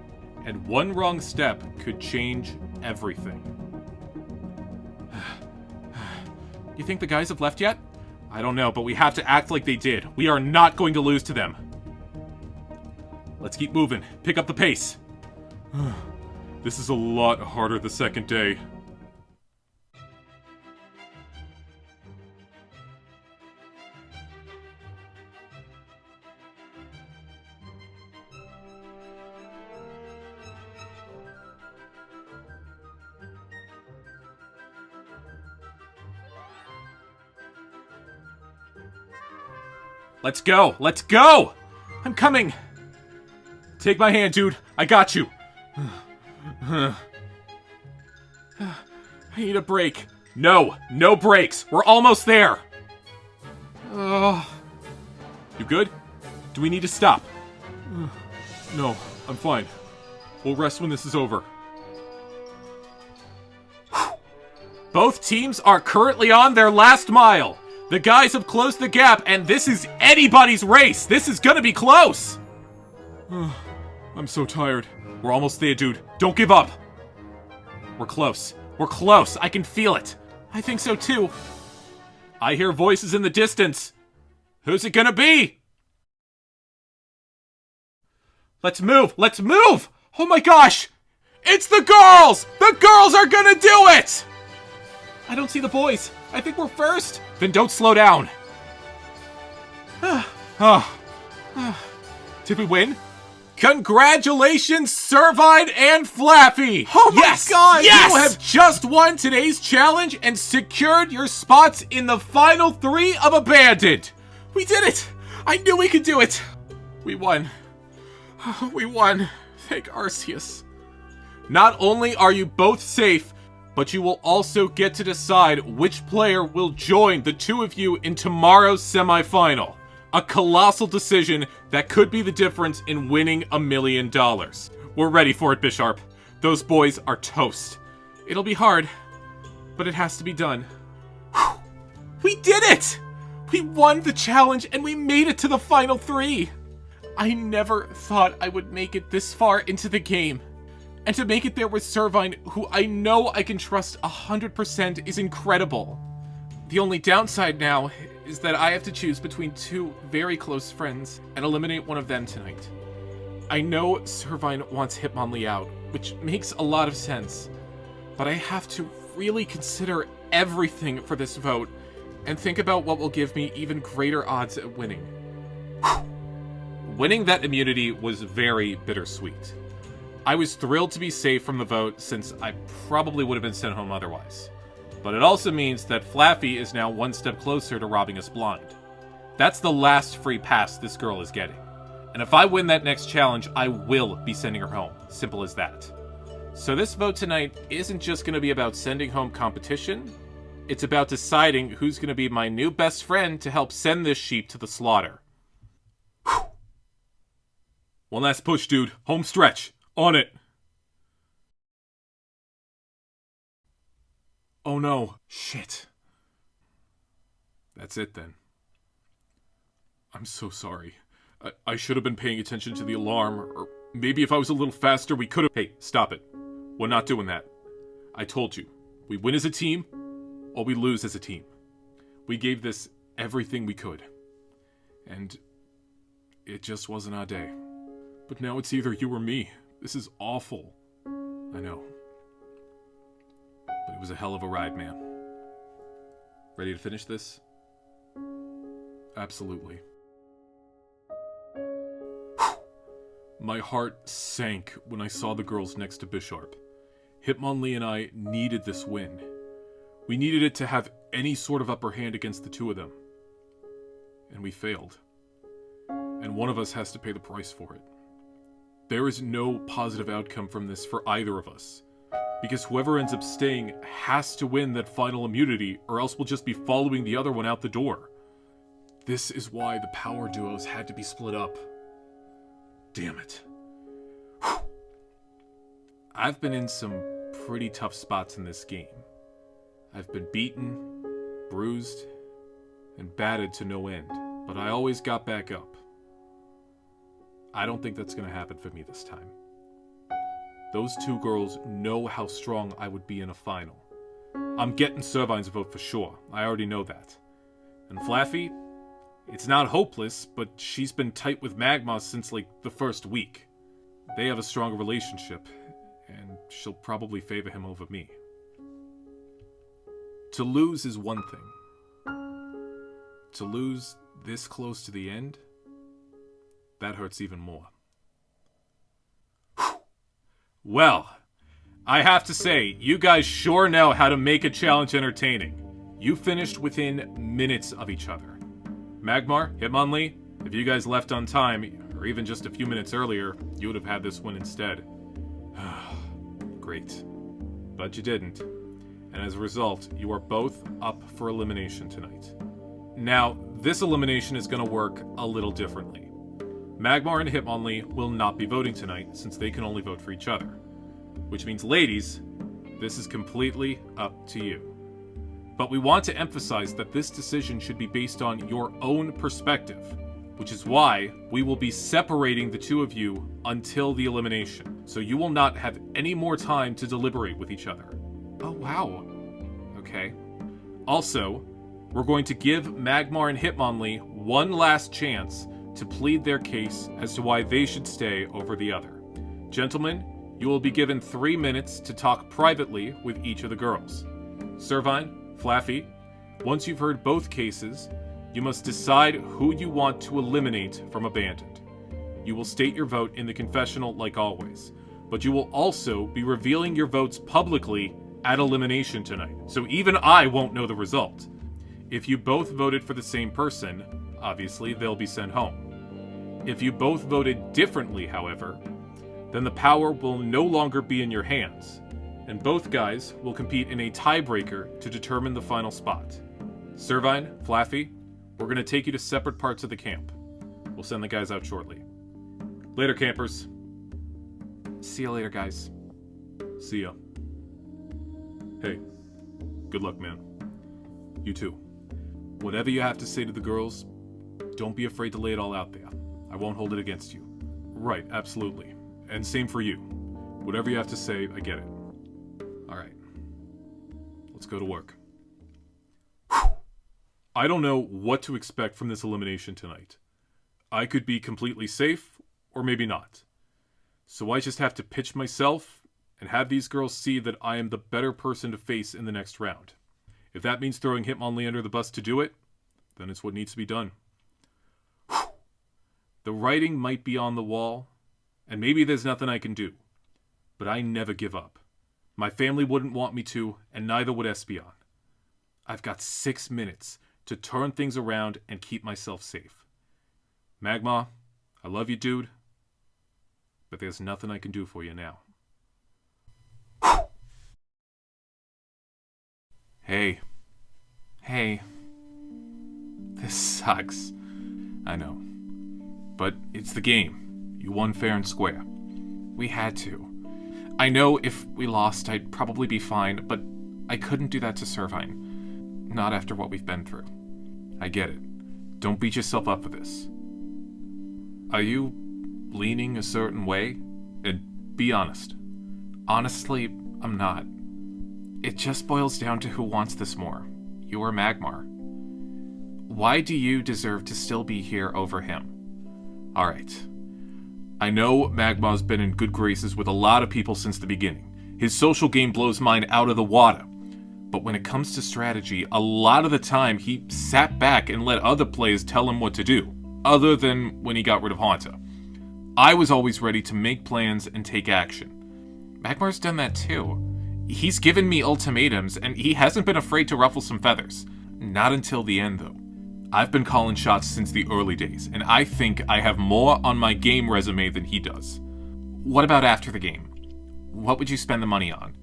and one wrong step could change everything. You think the guys have left yet? I don't know, but we have to act like they did. We are not going to lose to them. Let's keep moving. Pick up the pace. This is a lot harder the second day. Let's go! Let's go! I'm coming! Take my hand, dude. I got you. I need a break. No breaks. We're almost there. You good? Do we need to stop? No, I'm fine. We'll rest when this is over. Both teams are currently on their last mile. The guys have closed the gap, and this is anybody's race. This is gonna be close. I'm so tired. We're almost there, dude. Don't give up. We're close. We're close. I can feel it. I think so, too. I hear voices in the distance. Who's it gonna be? Let's move. Let's move. Oh my gosh. It's the girls. The girls are gonna do it. I don't see the boys. I think we're first. Then don't slow down. Did we win? Congratulations, Servine and Flaffy! Oh my god! Yes! You have just won today's challenge and secured your spots in the final 3 of Abandoned! We did it! I knew we could do it! We won. We won. Thank Arceus. Not only are you both safe, but you will also get to decide which player will join the 2 of you in tomorrow's semifinal. A colossal decision that could be the difference in winning $1 million. We're ready for it, Bisharp. Those boys are toast. It'll be hard, but it has to be done. Whew. We did it! We won the challenge and we made it to the final 3. I never thought I would make it this far into the game. And to make it there with Servine, who I know I can trust 100%, is incredible. The only downside now is that I have to choose between 2 very close friends and eliminate one of them tonight. I know Servine wants Hitmonlee out, which makes a lot of sense, but I have to really consider everything for this vote and think about what will give me even greater odds at winning. Winning that immunity was very bittersweet. I was thrilled to be safe from the vote since I probably would have been sent home otherwise. But it also means that Flaffy is now 1 step closer to robbing us blind. That's the last free pass this girl is getting. And if I win that next challenge, I will be sending her home. Simple as that. So this vote tonight isn't just going to be about sending home competition. It's about deciding who's going to be my new best friend to help send this sheep to the slaughter. Whew. One last push, dude. Home stretch. On it. Oh no. Shit. That's it then. I'm so sorry. I should have been paying attention to the alarm, or maybe if I was a little faster we could have— Hey, stop it. We're not doing that. I told you. We win as a team, or we lose as a team. We gave this everything we could. And it just wasn't our day. But now it's either you or me. This is awful. I know. But it was a hell of a ride, man. Ready to finish this? Absolutely. My heart sank when I saw the girls next to Bisharp. Hitmonlee and I needed this win. We needed it to have any sort of upper hand against the 2 of them. And we failed. And one of us has to pay the price for it. There is no positive outcome from this for either of us. Because whoever ends up staying has to win that final immunity, or else we'll just be following the other one out the door. This is why the power duos had to be split up. Damn it. Whew. I've been in some pretty tough spots in this game. I've been beaten, bruised, and battered to no end, but I always got back up. I don't think that's going to happen for me this time. Those 2 girls know how strong I would be in a final. I'm getting Servine's vote for sure. I already know that. And Flaffy, it's not hopeless, but she's been tight with Magma since like the first week. They have a stronger relationship, and she'll probably favor him over me. To lose is one thing. To lose this close to the end, that hurts even more. Well, I have to say, you guys sure know how to make a challenge entertaining. You finished within minutes of each other. Magmar, Hitmonlee, if you guys left on time, or even just a few minutes earlier, you would have had this win instead. Great. But you didn't. And as a result, you are both up for elimination tonight. Now, this elimination is going to work a little differently. Magmar and Hitmonlee will not be voting tonight since they can only vote for each other. Which means, ladies, this is completely up to you. But we want to emphasize that this decision should be based on your own perspective, which is why we will be separating the two of you until the elimination, so you will not have any more time to deliberate with each other. Oh, wow. Okay. Also, we're going to give Magmar and Hitmonlee one last chance to plead their case as to why they should stay over the other. Gentlemen, you will be given 3 minutes to talk privately with each of the girls. Servine, Flaffy, once you've heard both cases, you must decide who you want to eliminate from Abandoned. You will state your vote in the confessional like always, but you will also be revealing your votes publicly at elimination tonight, so even I won't know the result. If you both voted for the same person, obviously they'll be sent home. If you both voted differently, however, then the power will no longer be in your hands, and both guys will compete in a tiebreaker to determine the final spot. Servine, Flaffy, we're going to take you to separate parts of the camp. We'll send the guys out shortly. Later, campers. See you later, guys. See ya. Hey, good luck, man. You too. Whatever you have to say to the girls, don't be afraid to lay it all out there. I won't hold it against you. Right, absolutely. And same for you. Whatever you have to say, I get it. Alright. Let's go to work. Whew. I don't know what to expect from this elimination tonight. I could be completely safe, or maybe not. So I just have to pitch myself and have these girls see that I am the better person to face in the next round. If that means throwing Hitmonlee under the bus to do it, then it's what needs to be done. Whew. The writing might be on the wall, and maybe there's nothing I can do, but I never give up. My family wouldn't want me to, and neither would Espeon. I've got 6 minutes to turn things around and keep myself safe. Magmar, I love you, dude, but there's nothing I can do for you now. Hey. This sucks. I know. But it's the game. You won fair and square. We had to. I know if we lost, I'd probably be fine, but I couldn't do that to Servine. Not after what we've been through. I get it. Don't beat yourself up for this. Are you leaning a certain way? And be honest. Honestly, I'm not. It just boils down to who wants this more. You or Magmar. Why do you deserve to still be here over him? Alright. I know Magmar's been in good graces with a lot of people since the beginning. His social game blows mine out of the water. But when it comes to strategy, a lot of the time he sat back and let other players tell him what to do, other than when he got rid of Haunter. I was always ready to make plans and take action. Magmar's done that too. He's given me ultimatums, and he hasn't been afraid to ruffle some feathers. Not until the end, though. I've been calling shots since the early days, and I think I have more on my game resume than he does. What about after the game? What would you spend the money on?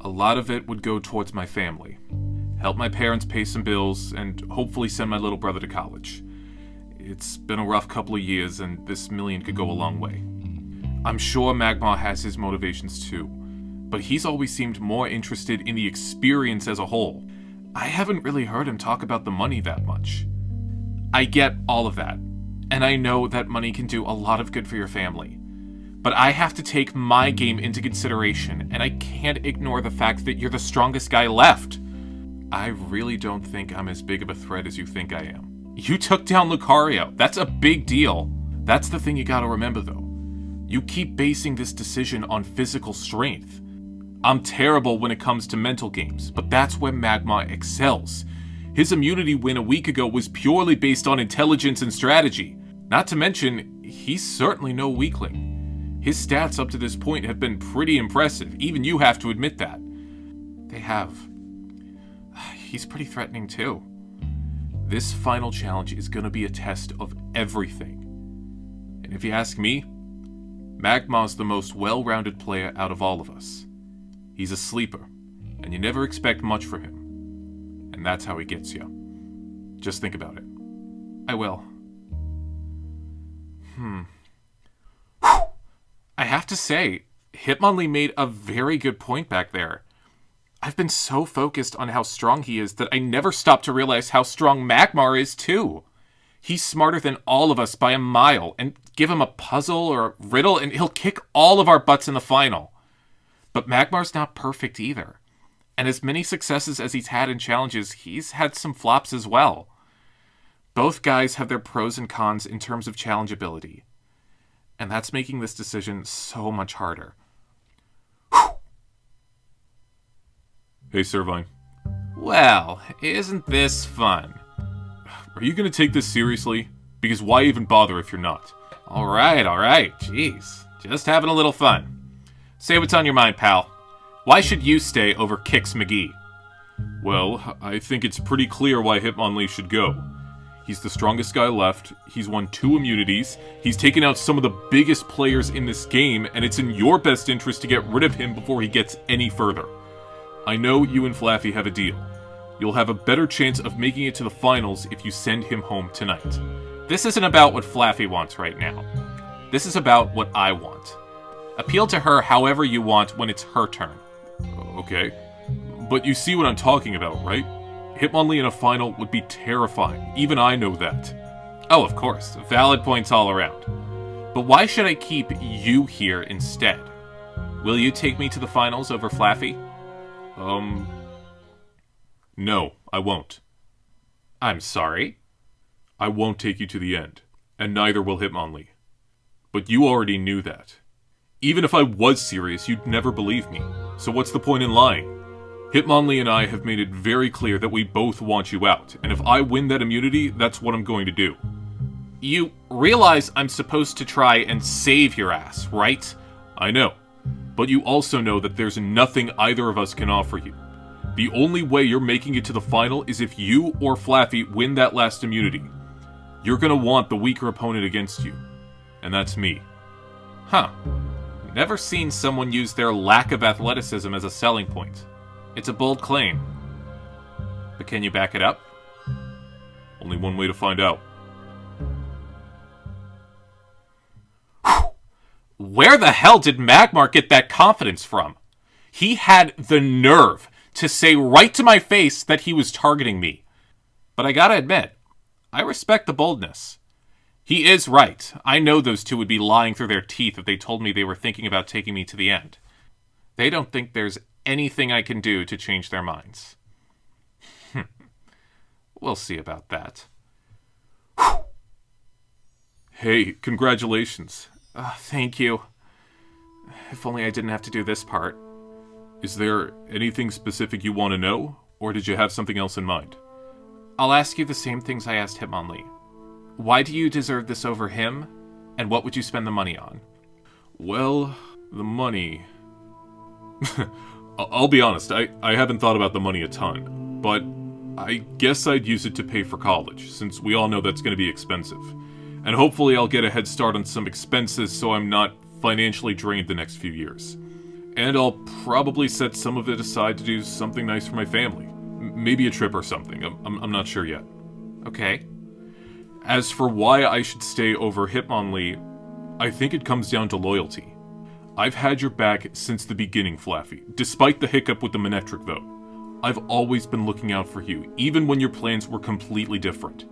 A lot of it would go towards my family. Help my parents pay some bills, and hopefully send my little brother to college. It's been a rough couple of years, and this $1 million could go a long way. I'm sure Magmar has his motivations too, but he's always seemed more interested in the experience as a whole. I haven't really heard him talk about the money that much. I get all of that, and I know that money can do a lot of good for your family. But I have to take my game into consideration, and I can't ignore the fact that you're the strongest guy left. I really don't think I'm as big of a threat as you think I am. You took down Lucario. That's a big deal. That's the thing you gotta remember, though. You keep basing this decision on physical strength. I'm terrible when it comes to mental games, but that's where Magmar excels. His immunity win a week ago was purely based on intelligence and strategy. Not to mention, he's certainly no weakling. His stats up to this point have been pretty impressive, even you have to admit that. They have. He's pretty threatening too. This final challenge is gonna be a test of everything. And if you ask me, Magma's the most well-rounded player out of all of us. He's a sleeper, and you never expect much from him. And that's how he gets you. Just think about it. I will. I have to say, Hitmonlee made a very good point back there. I've been so focused on how strong he is that I never stopped to realize how strong Magmar is too. He's smarter than all of us by a mile, and give him a puzzle or a riddle and he'll kick all of our butts in the final. But Magmar's not perfect either. And as many successes as he's had in challenges, he's had some flops as well. Both guys have their pros and cons in terms of challengeability. And that's making this decision so much harder. Hey, Servine. Well, isn't this fun? Are you going to take this seriously? Because why even bother if you're not? Alright. Jeez. Just having a little fun. Say what's on your mind, pal. Why should you stay over Kix McGee? Well, I think it's pretty clear why Hitmonlee should go. He's the strongest guy left, he's won 2 immunities, he's taken out some of the biggest players in this game, and it's in your best interest to get rid of him before he gets any further. I know you and Flaffy have a deal. You'll have a better chance of making it to the finals if you send him home tonight. This isn't about what Flaffy wants right now. This is about what I want. Appeal to her however you want when it's her turn. Okay. But you see what I'm talking about, right? Hitmonlee in a final would be terrifying. Even I know that. Oh, of course. Valid points all around. But why should I keep you here instead? Will you take me to the finals over Flaffy? No, I won't. I'm sorry? I won't take you to the end. And neither will Hitmonlee. But you already knew that. Even if I was serious, you'd never believe me. So what's the point in lying? Hitmonlee and I have made it very clear that we both want you out, and if I win that immunity, that's what I'm going to do. You realize I'm supposed to try and save your ass, right? I know. But you also know that there's nothing either of us can offer you. The only way you're making it to the final is if you or Flaffy win that last immunity. You're gonna want the weaker opponent against you. And that's me. Huh. Never seen someone use their lack of athleticism as a selling point. It's a bold claim. But can you back it up? Only one way to find out. Where the hell did Magmar get that confidence from? He had the nerve to say right to my face that he was targeting me. But I gotta admit, I respect the boldness. He is right. I know those two would be lying through their teeth if they told me they were thinking about taking me to the end. They don't think there's anything I can do to change their minds. We'll see about that. Hey, congratulations. Thank you. If only I didn't have to do this part. Is there anything specific you want to know, or did you have something else in mind? I'll ask you the same things I asked Hitmonlee. Why do you deserve this over him, and what would you spend the money on? Well, the money... I'll be honest, I haven't thought about the money a ton, but I guess I'd use it to pay for college, since we all know that's going to be expensive. And hopefully I'll get a head start on some expenses so I'm not financially drained the next few years. And I'll probably set some of it aside to do something nice for my family. Maybe a trip or something, I'm not sure yet. Okay. As for why I should stay over Hitmonlee, I think it comes down to loyalty. I've had your back since the beginning, Flaffy, despite the hiccup with the Manectric vote. I've always been looking out for you, even when your plans were completely different.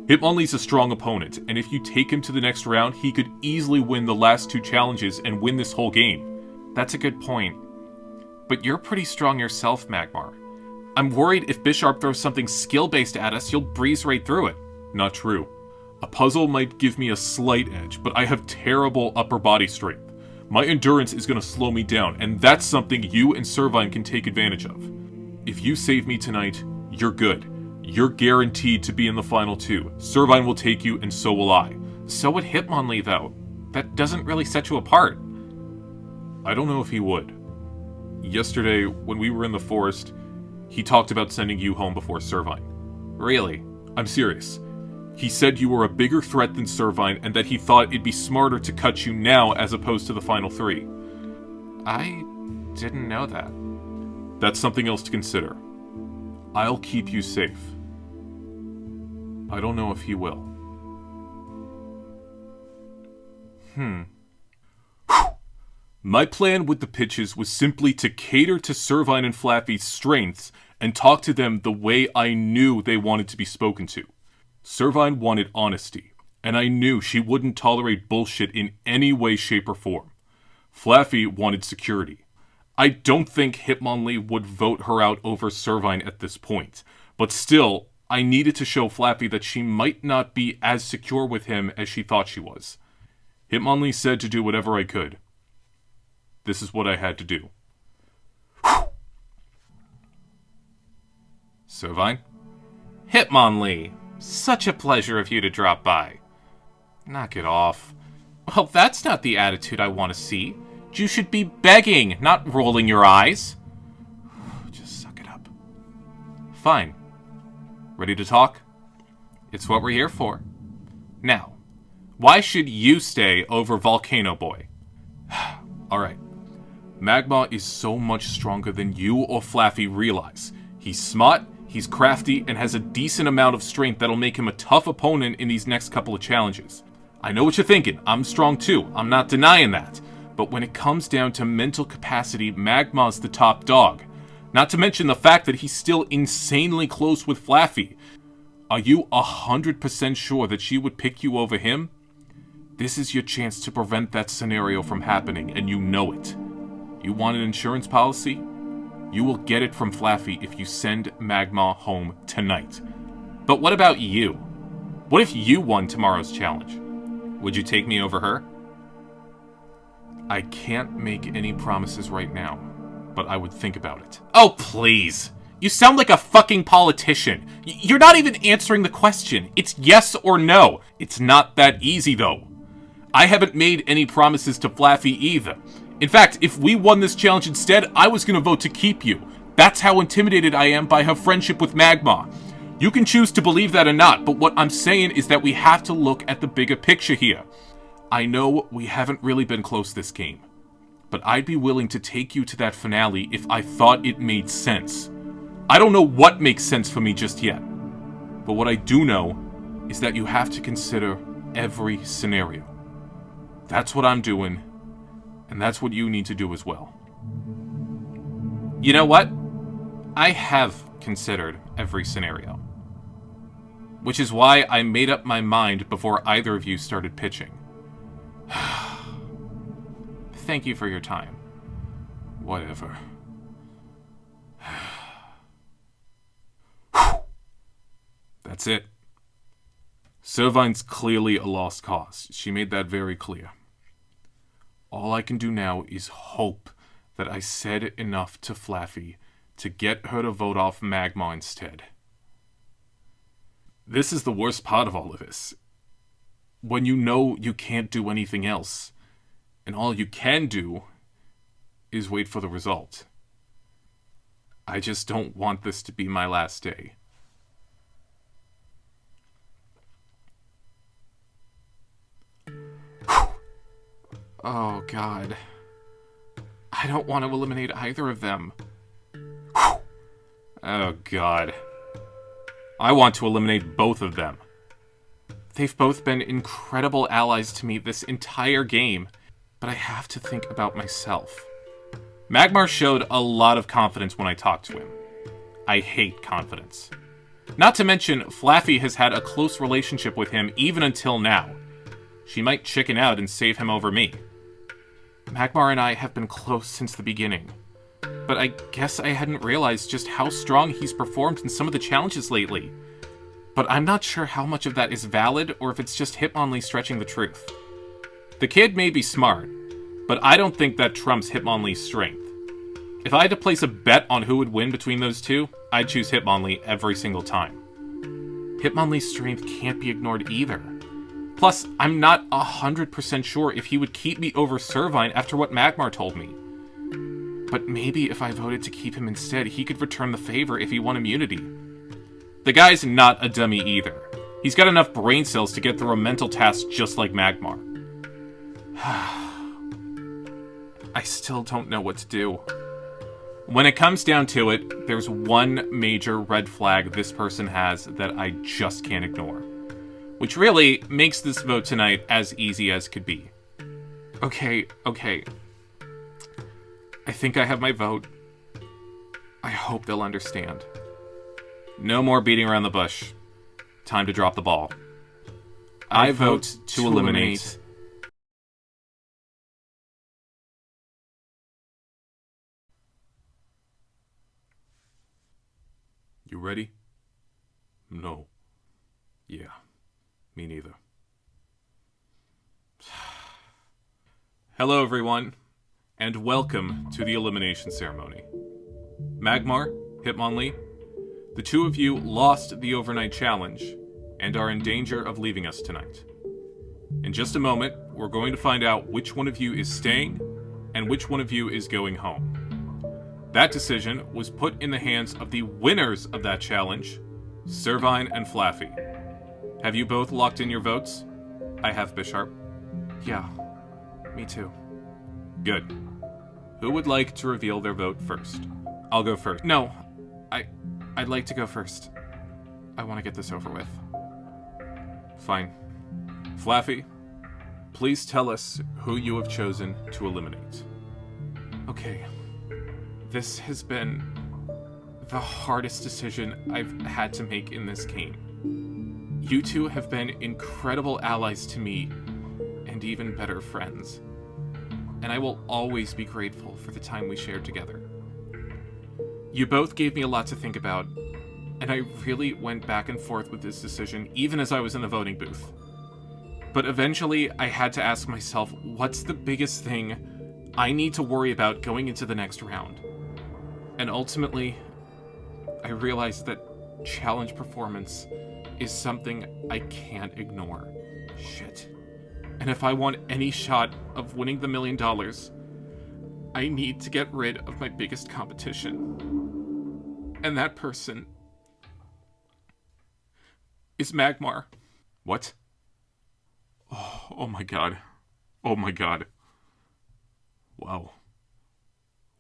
Hitmonlee's a strong opponent, and if you take him to the next round, he could easily win the last 2 challenges and win this whole game. That's a good point. But you're pretty strong yourself, Magmar. I'm worried if Bisharp throws something skill-based at us, you'll breeze right through it. Not true. A puzzle might give me a slight edge, but I have terrible upper body strength. My endurance is going to slow me down, and that's something you and Servine can take advantage of. If you save me tonight, you're good. You're guaranteed to be in the final 2. Servine will take you, and so will I. So would Hitmonlee, though. That doesn't really set you apart. I don't know if he would. Yesterday, when we were in the forest, he talked about sending you home before Servine. Really? I'm serious. He said you were a bigger threat than Servine and that he thought it'd be smarter to cut you now as opposed to the final 3. I didn't know that. That's something else to consider. I'll keep you safe. I don't know if he will. My plan with the pitches was simply to cater to Servine and Flaffy's strengths and talk to them the way I knew they wanted to be spoken to. Servine wanted honesty, and I knew she wouldn't tolerate bullshit in any way, shape, or form. Flaffy wanted security. I don't think Hitmonlee would vote her out over Servine at this point, but still, I needed to show Flaffy that she might not be as secure with him as she thought she was. Hitmonlee said to do whatever I could. This is what I had to do. Servine? Hitmonlee, such a pleasure of you to drop by. Knock it off. Well, that's not the attitude I want to see. You should be begging, not rolling your eyes. Just suck it up. Fine. Ready to talk? It's what we're here for. Now, why should you stay over Volcano Boy? Alright. Magma is so much stronger than you or Flaffy realize. He's smart, he's crafty, and has a decent amount of strength that'll make him a tough opponent in these next couple of challenges. I know what you're thinking. I'm strong too. I'm not denying that. But when it comes down to mental capacity, Magma's the top dog. Not to mention the fact that he's still insanely close with Flaffy. Are you 100% sure that she would pick you over him? This is your chance to prevent that scenario from happening, and you know it. You want an insurance policy? You will get it from Flaffy if you send Magma home tonight. But what about you? What if you won tomorrow's challenge? Would you take me over her? I can't make any promises right now, but I would think about it. Oh, please. You sound like a fucking politician. You're not even answering the question. It's yes or no. It's not that easy, though. I haven't made any promises to Flaffy either. In fact, if we won this challenge instead, I was going to vote to keep you. That's how intimidated I am by her friendship with Magma. You can choose to believe that or not, but what I'm saying is that we have to look at the bigger picture here. I know we haven't really been close this game, but I'd be willing to take you to that finale if I thought it made sense. I don't know what makes sense for me just yet, but what I do know is that you have to consider every scenario. That's what I'm doing, and that's what you need to do as well. You know what? I have considered every scenario. Which is why I made up my mind before either of you started pitching. Thank you for your time. Whatever. That's it. Servine's clearly a lost cause. She made that very clear. All I can do now is hope that I said enough to Flaffy to get her to vote off Magma instead. This is the worst part of all of this. When you know you can't do anything else, and all you can do is wait for the result. I just don't want this to be my last day. Oh, God. I don't want to eliminate either of them. Oh, God. I want to eliminate both of them. They've both been incredible allies to me this entire game, but I have to think about myself. Magmar showed a lot of confidence when I talked to him. I hate confidence. Not to mention, Flaffy has had a close relationship with him even until now. She might chicken out and save him over me. Magmar and I have been close since the beginning, but I guess I hadn't realized just how strong he's performed in some of the challenges lately. But I'm not sure how much of that is valid or if it's just Hitmonlee stretching the truth. The kid may be smart, but I don't think that trumps Hitmonlee's strength. If I had to place a bet on who would win between those two, I'd choose Hitmonlee every single time. Hitmonlee's strength can't be ignored either. Plus, I'm not 100% sure if he would keep me over Servine after what Magmar told me. But maybe if I voted to keep him instead, he could return the favor if he won immunity. The guy's not a dummy either. He's got enough brain cells to get through a mental task just like Magmar. I still don't know what to do. When it comes down to it, there's one major red flag this person has that I just can't ignore. Which really makes this vote tonight as easy as could be. Okay. I think I have my vote. I hope they'll understand. No more beating around the bush. Time to drop the ball. I vote to eliminate. You ready? No. Yeah, me neither. Hello, everyone, and welcome to the elimination ceremony. Magmar, Hitmonlee, the two of you lost the overnight challenge and are in danger of leaving us tonight. In just a moment, we're going to find out which one of you is staying and which one of you is going home. That decision was put in the hands of the winners of that challenge, Servine and Flaffy. Have you both locked in your votes? I have, Bisharp. Yeah, me too. Good. Who would like to reveal their vote first? I'll go first. No, I'd like to go first. I want to get this over with. Fine. Flaffy, please tell us who you have chosen to eliminate. Okay. This has been the hardest decision I've had to make in this game. You two have been incredible allies to me, and even better friends. And I will always be grateful for the time we shared together. You both gave me a lot to think about, and I really went back and forth with this decision even as I was in the voting booth. But eventually, I had to ask myself, what's the biggest thing I need to worry about going into the next round? And ultimately, I realized that challenge performance is something I can't ignore. Shit. And if I want any shot of winning the $1 million, I need to get rid of my biggest competition. And that person is Magmar. What? Oh my god. Oh my god. Wow.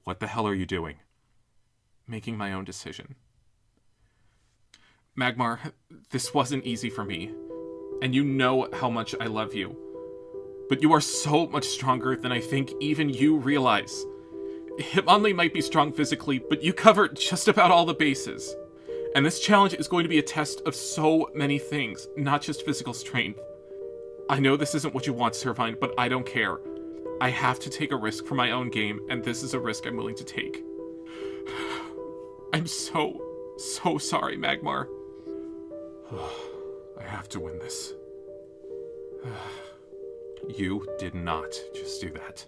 What the hell are you doing? Making my own decision. Magmar, this wasn't easy for me, and you know how much I love you. But you are so much stronger than I think even you realize. Hitmonlee might be strong physically, but you cover just about all the bases. And this challenge is going to be a test of so many things, not just physical strength. I know this isn't what you want, Servine, but I don't care. I have to take a risk for my own game, and this is a risk I'm willing to take. I'm so sorry, Magmar. I have to win this. You did not just do that.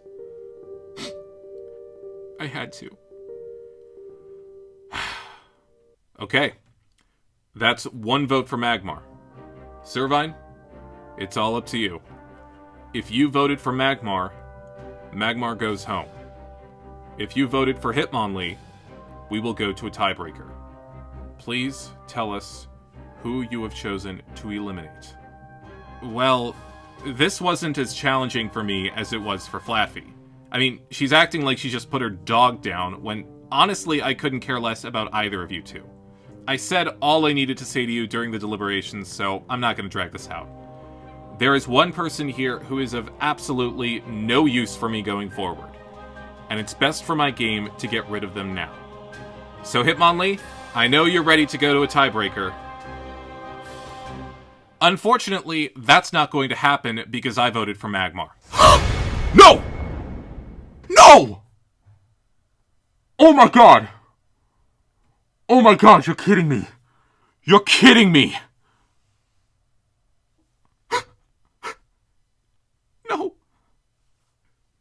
I had to. Okay. That's one vote for Magmar. Servine, it's all up to you. If you voted for Magmar, Magmar goes home. If you voted for Hitmonlee, we will go to a tiebreaker. Please tell us who you have chosen to eliminate. Well, this wasn't as challenging for me as it was for Flaffy. I mean, she's acting like she just put her dog down when, honestly, I couldn't care less about either of you two. I said all I needed to say to you during the deliberations, so I'm not going to drag this out. There is one person here who is of absolutely no use for me going forward, and it's best for my game to get rid of them now. So Hitmonlee, I know you're ready to go to a tiebreaker. Unfortunately, that's not going to happen because I voted for Magmar. No! No! Oh my god! Oh my god, you're kidding me! You're kidding me! No!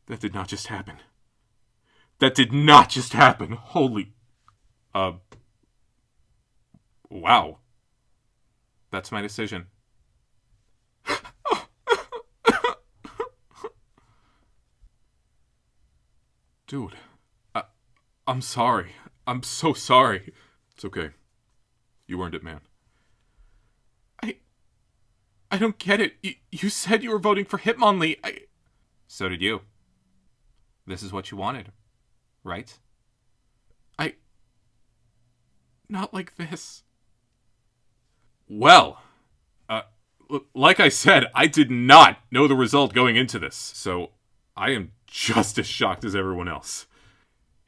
That did not just happen. That did not just happen. Holy... Wow. That's my decision. Dude, I'm sorry. I'm so sorry. It's okay. You earned it, man. I don't get it. You said you were voting for Hitmonlee. So did you. This is what you wanted, right? Not like this. Well, like I said, I did not know the result going into this, so I am just as shocked as everyone else.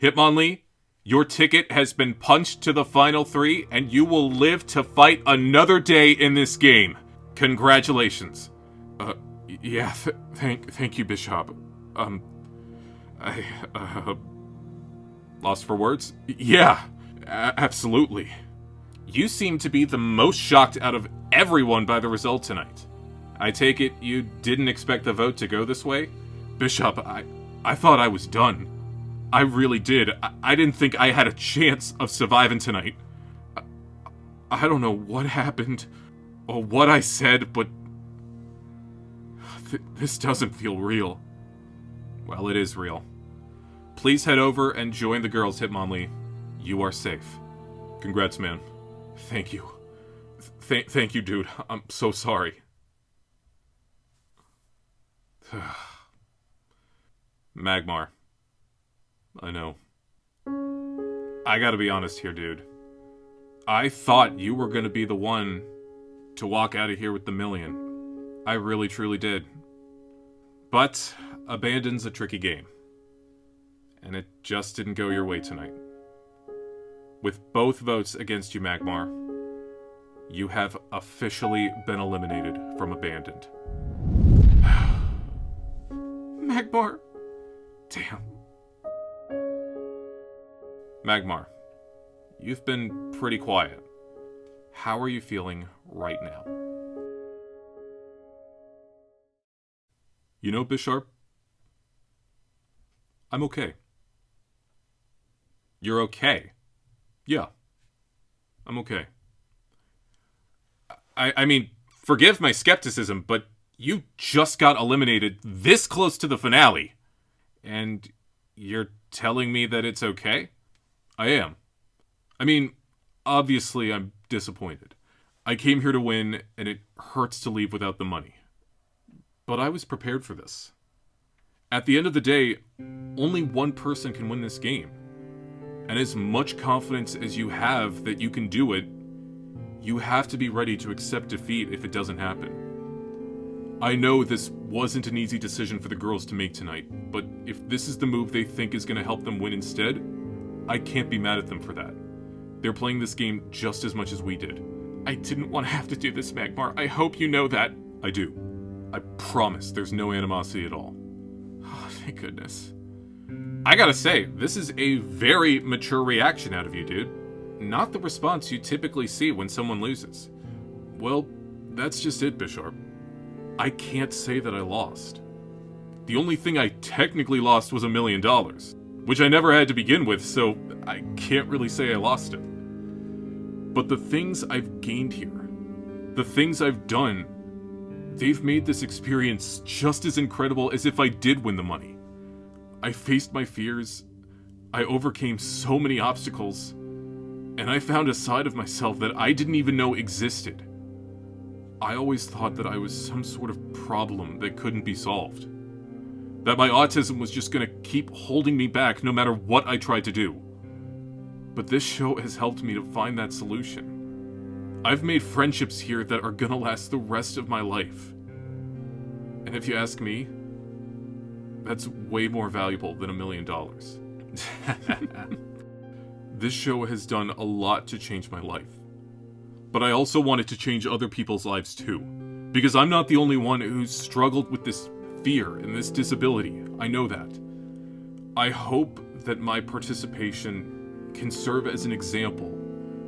Hitmonlee, your ticket has been punched to the final 3, and you will live to fight another day in this game. Congratulations. Yeah, thank you, Bishop. Lost for words? Yeah, absolutely. You seem to be the most shocked out of everyone by the result tonight. I take it you didn't expect the vote to go this way? Bishop, I thought I was done. I really did. I didn't think I had a chance of surviving tonight. I don't know what happened or what I said, but this doesn't feel real. Well, it is real. Please head over and join the girls, Hitmonlee. You are safe. Congrats, man. Thank you. Thank you, dude. I'm so sorry. Magmar. I know. I gotta be honest here, dude. I thought you were gonna be the one to walk out of here with the million. I really, truly did. But abandon's a tricky game. And it just didn't go your way tonight. With both votes against you, Magmar, you have officially been eliminated from Abandoned. Magmar. Damn. Magmar, you've been pretty quiet. How are you feeling right now? You know, Bisharp, I'm okay. You're okay? Yeah. I'm okay. I mean, forgive my skepticism, but you just got eliminated this close to the finale. And you're telling me that it's okay? I am. I mean, obviously I'm disappointed. I came here to win, and it hurts to leave without the money. But I was prepared for this. At the end of the day, only one person can win this game. And as much confidence as you have that you can do it, you have to be ready to accept defeat if it doesn't happen. I know this wasn't an easy decision for the girls to make tonight, but if this is the move they think is going to help them win instead, I can't be mad at them for that. They're playing this game just as much as we did. I didn't want to have to do this, Magmar. I hope you know that. I do. I promise there's no animosity at all. Oh, thank goodness. I gotta say, this is a very mature reaction out of you, dude. Not the response you typically see when someone loses. Well, that's just it, Bisharp. I can't say that I lost. The only thing I technically lost was $1 million, which I never had to begin with, so I can't really say I lost it. But the things I've gained here, the things I've done, they've made this experience just as incredible as if I did win the money. I faced my fears, I overcame so many obstacles, and I found a side of myself that I didn't even know existed. I always thought that I was some sort of problem that couldn't be solved. That my autism was just gonna keep holding me back no matter what I tried to do. But this show has helped me to find that solution. I've made friendships here that are gonna last the rest of my life. And if you ask me, that's way more valuable than $1 million. This show has done a lot to change my life. But I also want it to change other people's lives too. Because I'm not the only one who's struggled with this fear and this disability. I know that. I hope that my participation can serve as an example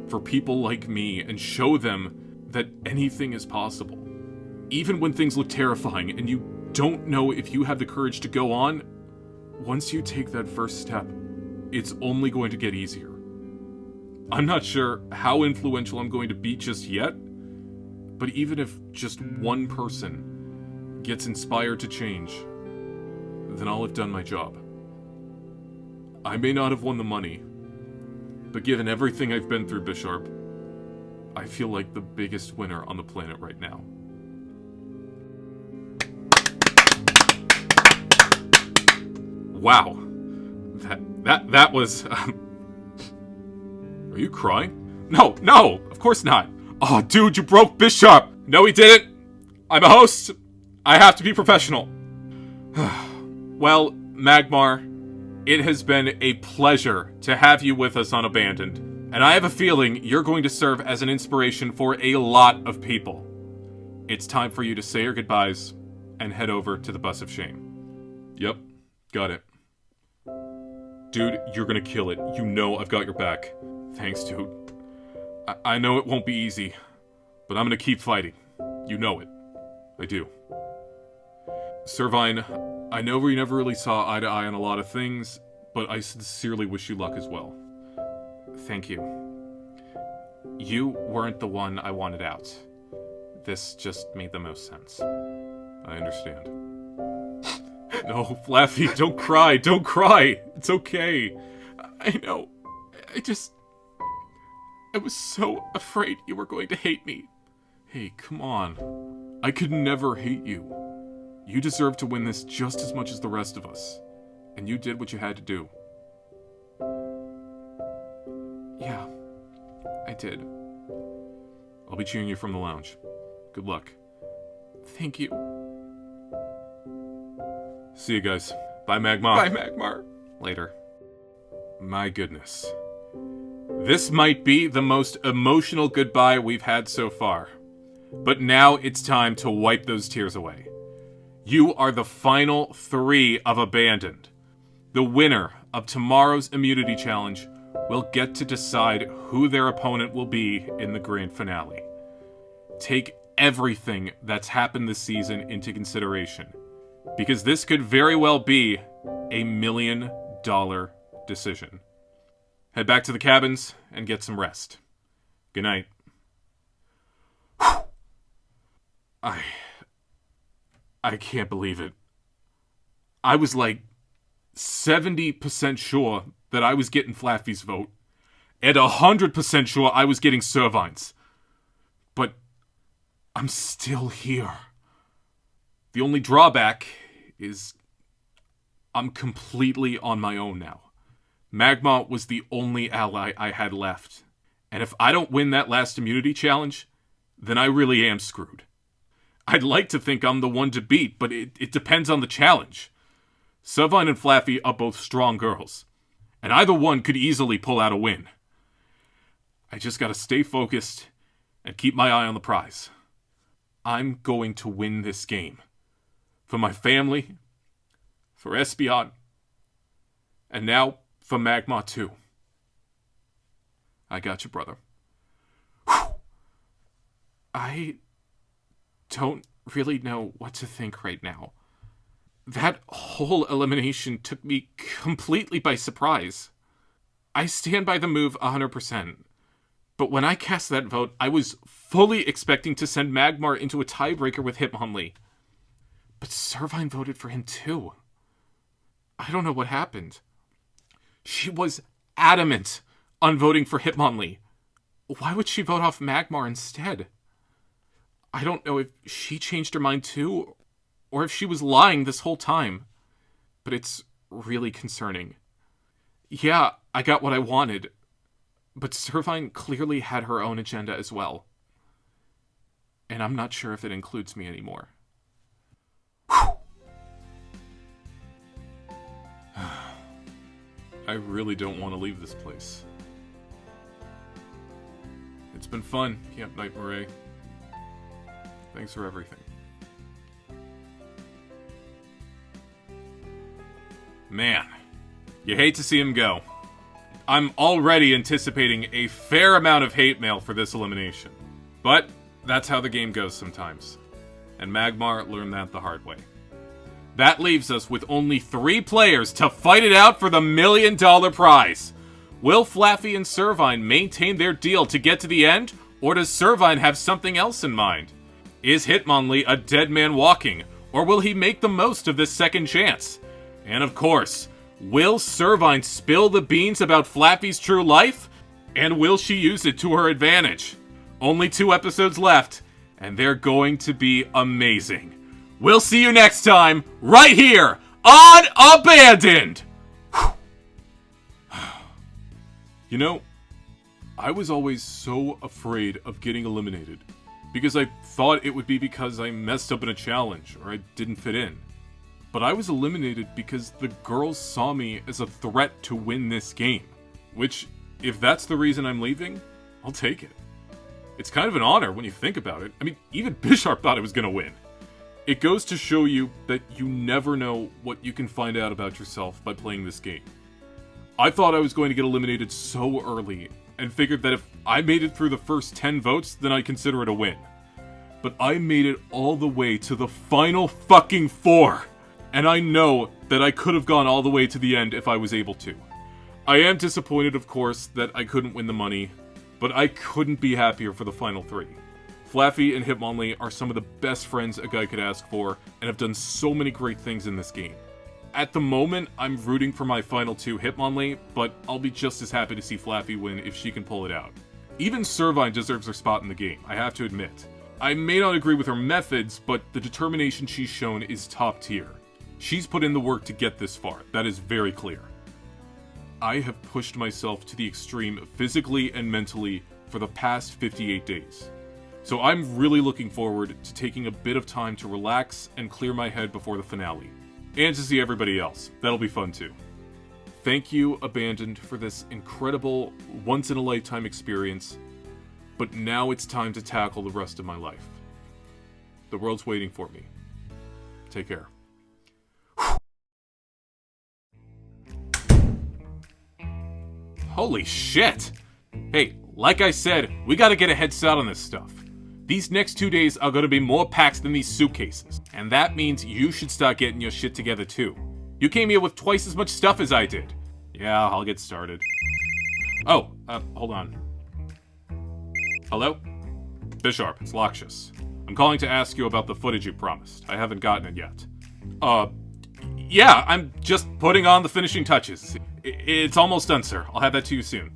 for people like me and show them that anything is possible. Even when things look terrifying and you don't know if you have the courage to go on, once you take that first step, it's only going to get easier. I'm not sure how influential I'm going to be just yet, but even if just one person gets inspired to change, then I'll have done my job. I may not have won the money, but given everything I've been through, Bisharp, I feel like the biggest winner on the planet right now. Wow. That was... Are you crying? No, of course not. Oh, dude, you broke Bishop. No, he didn't. I'm a host. I have to be professional. Well, Magmar, it has been a pleasure to have you with us on Abandoned, and I have a feeling you're going to serve as an inspiration for a lot of people. It's time for you to say your goodbyes and head over to the Bus of Shame. Yep, got it. Dude, you're gonna kill it. You know I've got your back. Thanks, dude. I know it won't be easy, but I'm gonna keep fighting. You know it. I do. Servine, I know we never really saw eye to eye on a lot of things, but I sincerely wish you luck as well. Thank you. You weren't the one I wanted out. This just made the most sense. I understand. No, Flaffy, don't cry, don't cry. It's okay. I know. I was so afraid you were going to hate me. Hey, come on. I could never hate you. You deserve to win this just as much as the rest of us. And you did what you had to do. Yeah, I did. I'll be cheering you from the lounge. Good luck. Thank you. See you guys. Bye, Magmar. Bye, Magmar. Later. My goodness. This might be the most emotional goodbye we've had so far. But now it's time to wipe those tears away. You are the final 3 of Abandoned. The winner of tomorrow's immunity challenge will get to decide who their opponent will be in the grand finale. Take everything that's happened this season into consideration, because this could very well be a $1 million decision. Head back to the cabins and get some rest. Good night. I can't believe it. I was like 70% sure that I was getting Flaffy's vote, and 100% sure I was getting Servine's. But I'm still here. The only drawback is I'm completely on my own now. Magmar was the only ally I had left, and if I don't win that last immunity challenge, then I really am screwed. I'd like to think I'm the one to beat, but it depends on the challenge. Servine and Flaffy are both strong girls, and either one could easily pull out a win. I just gotta stay focused and keep my eye on the prize. I'm going to win this game. For my family, for Espeon, and now for Magmar too. I got you, brother. Whew. I don't really know what to think right now. That whole elimination took me completely by surprise. I stand by the move 100%. But when I cast that vote, I was fully expecting to send Magmar into a tiebreaker with Hitmonlee. But Servine voted for him too. I don't know what happened. She was adamant on voting for Hitmonlee. Why would she vote off Magmar instead? I don't know if she changed her mind too, or if she was lying this whole time. But it's really concerning. Yeah, I got what I wanted, but Servine clearly had her own agenda as well. And I'm not sure if it includes me anymore. I really don't want to leave this place. It's been fun, Camp Night Murray. Thanks for everything. Man, you hate to see him go. I'm already anticipating a fair amount of hate mail for this elimination. But that's how the game goes sometimes. And Magmar learned that the hard way. That leaves us with only 3 players to fight it out for the $1 million prize. Will Flaffy and Servine maintain their deal to get to the end, or does Servine have something else in mind? Is Hitmonlee a dead man walking, or will he make the most of this second chance? And of course, will Servine spill the beans about Flaffy's true life? And will she use it to her advantage? Only 2 episodes left, and they're going to be amazing. We'll see you next time, right here unabandoned! You know, I was always so afraid of getting eliminated because I thought it would be because I messed up in a challenge or I didn't fit in. But I was eliminated because the girls saw me as a threat to win this game. Which, if that's the reason I'm leaving, I'll take it. It's kind of an honor when you think about it. I mean, even Bisharp thought I was gonna win. It goes to show you that you never know what you can find out about yourself by playing this game. I thought I was going to get eliminated so early, and figured that if I made it through the first 10 votes, then I'd consider it a win. But I made it all the way to the final fucking 4! And I know that I could have gone all the way to the end if I was able to. I am disappointed, of course, that I couldn't win the money, but I couldn't be happier for the final 3. Flaffy and Hitmonlee are some of the best friends a guy could ask for, and have done so many great things in this game. At the moment, I'm rooting for my final 2 Hitmonlee, but I'll be just as happy to see Flaffy win if she can pull it out. Even Servine deserves her spot in the game, I have to admit. I may not agree with her methods, but the determination she's shown is top tier. She's put in the work to get this far, that is very clear. I have pushed myself to the extreme physically and mentally for the past 58 days. So I'm really looking forward to taking a bit of time to relax and clear my head before the finale. And to see everybody else. That'll be fun too. Thank you, Abandoned, for this incredible, once-in-a-lifetime experience. But now it's time to tackle the rest of my life. The world's waiting for me. Take care. Holy shit! Hey, like I said, we gotta get a head start on this stuff. These next 2 days are gonna be more packs than these suitcases. And that means you should start getting your shit together too. You came here with twice as much stuff as I did. Yeah, I'll get started. Oh, hold on. Hello? Bisharp, it's Lakshas. I'm calling to ask you about the footage you promised. I haven't gotten it yet. Yeah, I'm just putting on the finishing touches. It's almost done, sir. I'll have that to you soon.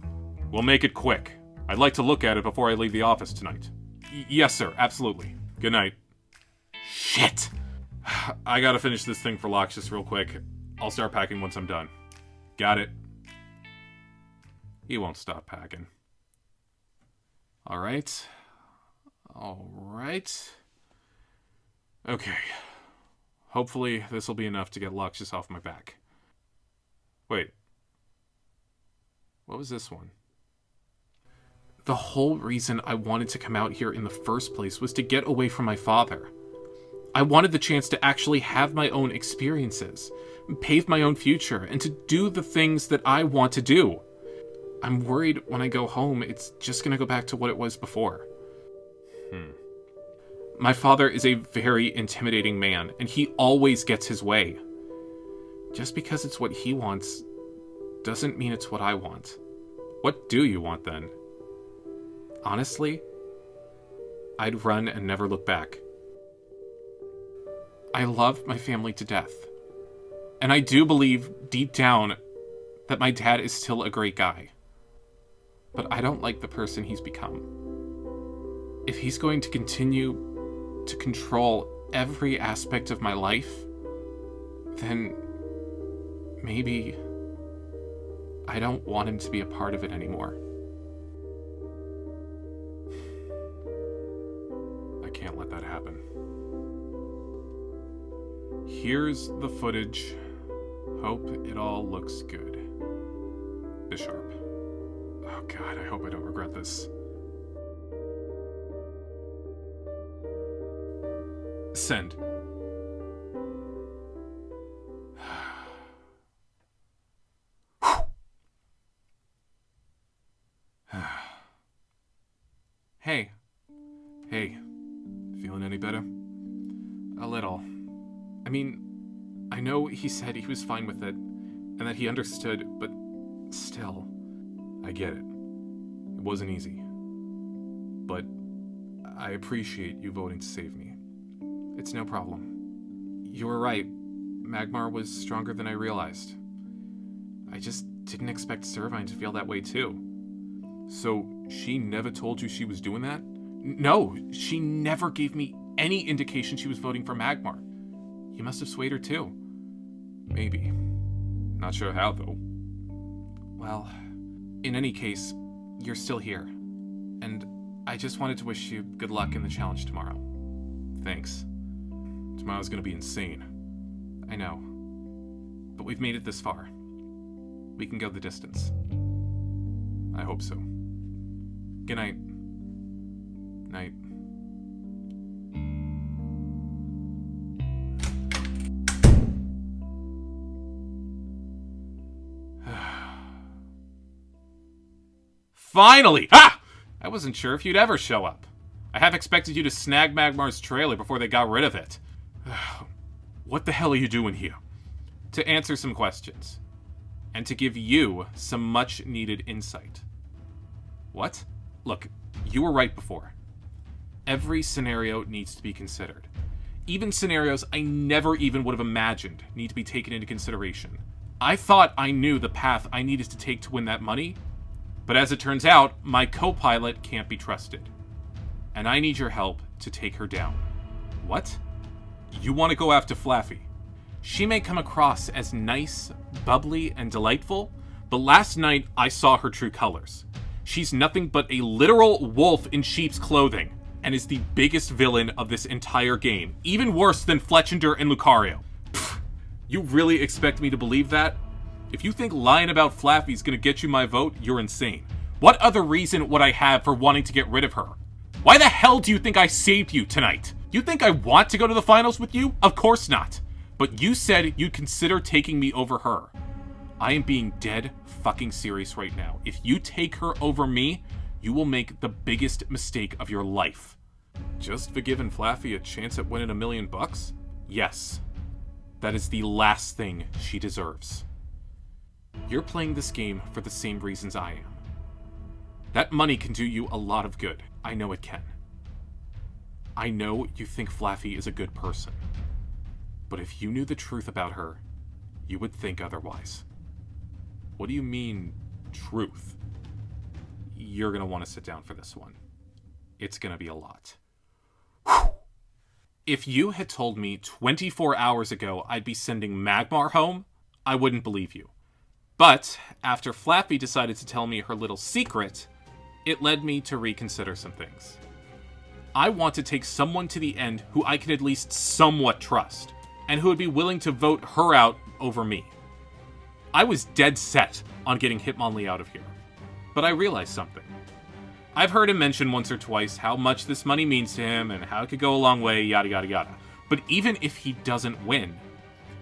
We'll make it quick. I'd like to look at it before I leave the office tonight. Yes, sir. Absolutely. Good night. Shit! I gotta finish this thing for Lakshas real quick. I'll start packing once I'm done. Got it. He won't stop packing. Alright. Alright. Okay. Hopefully this will be enough to get Lakshas off my back. Wait. What was this one? The whole reason I wanted to come out here in the first place was to get away from my father. I wanted the chance to actually have my own experiences, pave my own future, and to do the things that I want to do. I'm worried when I go home, it's just gonna go back to what it was before. My father is a very intimidating man, and he always gets his way. Just because it's what he wants doesn't mean it's what I want. What do you want then? Honestly, I'd run and never look back. I love my family to death. And I do believe, deep down, that my dad is still a great guy. But I don't like the person he's become. If he's going to continue to control every aspect of my life, then maybe I don't want him to be a part of it anymore. I can't let that happen. Here's the footage. Hope it all looks good. Bisharp. Oh god, I hope I don't regret this. Send. Hey. Hey. Feeling any better? A little. I mean, I know he said he was fine with it, and that he understood, but still, I get it. It wasn't easy. But I appreciate you voting to save me. It's no problem. You were right. Magmar was stronger than I realized. I just didn't expect Servine to feel that way too. So, she never told you she was doing that? No, she never gave me any indication she was voting for Magmar. You must have swayed her too. Maybe. Not sure how, though. Well, in any case, you're still here. And I just wanted to wish you good luck in the challenge tomorrow. Thanks. Tomorrow's gonna be insane. I know. But we've made it this far. We can go the distance. I hope so. Good night. Night. Finally! Ah! I wasn't sure if you'd ever show up. I half expected you to snag Magmar's trailer before they got rid of it. What the hell are you doing here? To answer some questions. And to give you some much-needed insight. What? Look, you were right before. Every scenario needs to be considered. Even scenarios I never even would have imagined need to be taken into consideration. I thought I knew the path I needed to take to win that money, but as it turns out, my co-pilot can't be trusted. And I need your help to take her down. What? You want to go after Flaffy? She may come across as nice, bubbly, and delightful, but last night I saw her true colors. She's nothing but a literal wolf in sheep's clothing, and is the biggest villain of this entire game, even worse than Fletchinder and Lucario. Pfft, you really expect me to believe that? If you think lying about Flaffy's gonna get you my vote, you're insane. What other reason would I have for wanting to get rid of her? Why the hell do you think I saved you tonight? You think I want to go to the finals with you? Of course not. But you said you'd consider taking me over her. I am being dead fucking serious right now. If you take her over me, you will make the biggest mistake of your life. Just for giving Flaffy a chance at winning $1 million? Yes. That is the last thing she deserves. You're playing this game for the same reasons I am. That money can do you a lot of good. I know it can. I know you think Flaffy is a good person. But if you knew the truth about her, you would think otherwise. What do you mean, truth? You're gonna want to sit down for this one. It's gonna be a lot. Whew. If you had told me 24 hours ago I'd be sending Magmar home, I wouldn't believe you. But after Flaffy decided to tell me her little secret, it led me to reconsider some things. I want to take someone to the end who I can at least somewhat trust, and who would be willing to vote her out over me. I was dead set on getting Hitmonlee out of here, but I realized something. I've heard him mention once or twice how much this money means to him and how it could go a long way, yada yada yada. But even if he doesn't win,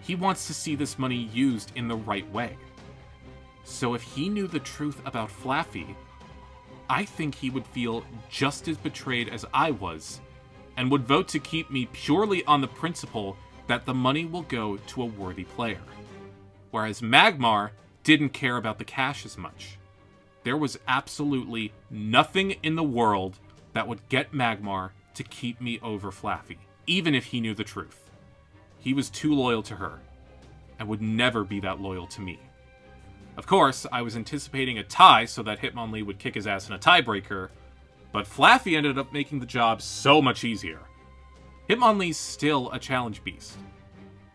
he wants to see this money used in the right way. So if he knew the truth about Flaffy, I think he would feel just as betrayed as I was, and would vote to keep me purely on the principle that the money will go to a worthy player. Whereas Magmar didn't care about the cash as much. There was absolutely nothing in the world that would get Magmar to keep me over Flaffy, even if he knew the truth. He was too loyal to her, and would never be that loyal to me. Of course, I was anticipating a tie so that Hitmonlee would kick his ass in a tiebreaker, but Flaffy ended up making the job so much easier. Hitmonlee's still a challenge beast,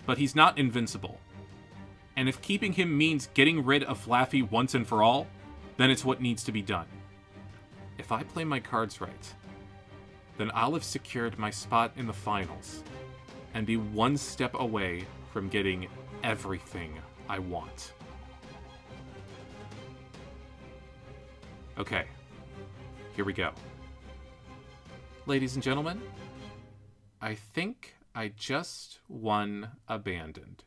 but he's not invincible. And if keeping him means getting rid of Flaffy once and for all, then it's what needs to be done. If I play my cards right, then I'll have secured my spot in the finals, and be one step away from getting everything I want. Okay, here we go. Ladies and gentlemen, I think I just won Abandoned.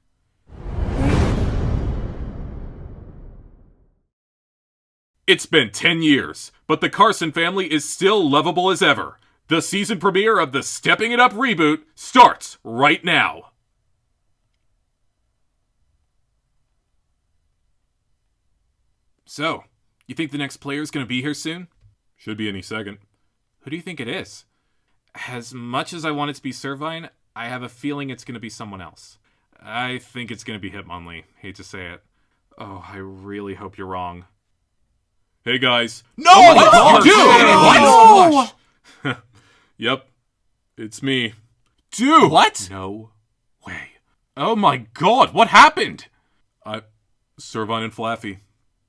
It's been 10 years, but the Carson family is still lovable as ever. The season premiere of the Stepping It Up reboot starts right now. So, you think the next player's gonna be here soon? Should be any second. Who do you think it is? As much as I want it to be Servine, I have a feeling it's gonna be someone else. I think it's gonna be Hitmonlee. Hate to say it. Oh, I really hope you're wrong. Hey guys. No! Oh Dude! What? Yep. It's me. Dude! What? No way. Oh my god, what happened? Servine and Flaffy.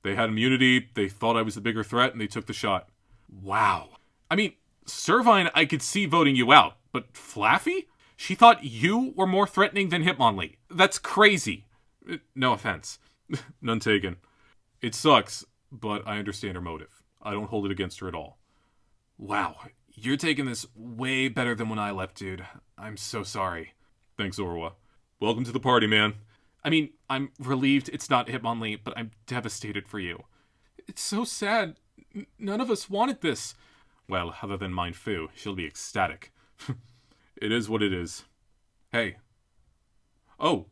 They had immunity, they thought I was the bigger threat, and they took the shot. Wow. I mean, Servine, I could see voting you out, but Flaffy? She thought you were more threatening than Hitmonlee. That's crazy. No offense. None taken. It sucks, but I understand her motive. I don't hold it against her at all. Wow, you're taking this way better than when I left, dude. I'm so sorry. Thanks, Orwa. Welcome to the party, man. I mean, I'm relieved it's not Hitmonlee, but I'm devastated for you. It's so sad. None of us wanted this. Well, other than Mind Fu, she'll be ecstatic. It is what it is. Hey. Oh.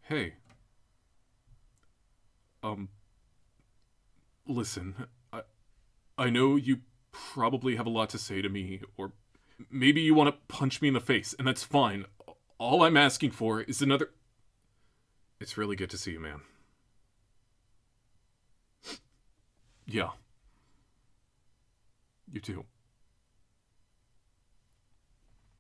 Hey. Listen, I know you probably have a lot to say to me, or maybe you want to punch me in the face, and that's fine. All I'm asking for is another... It's really good to see you, man. Yeah. You too.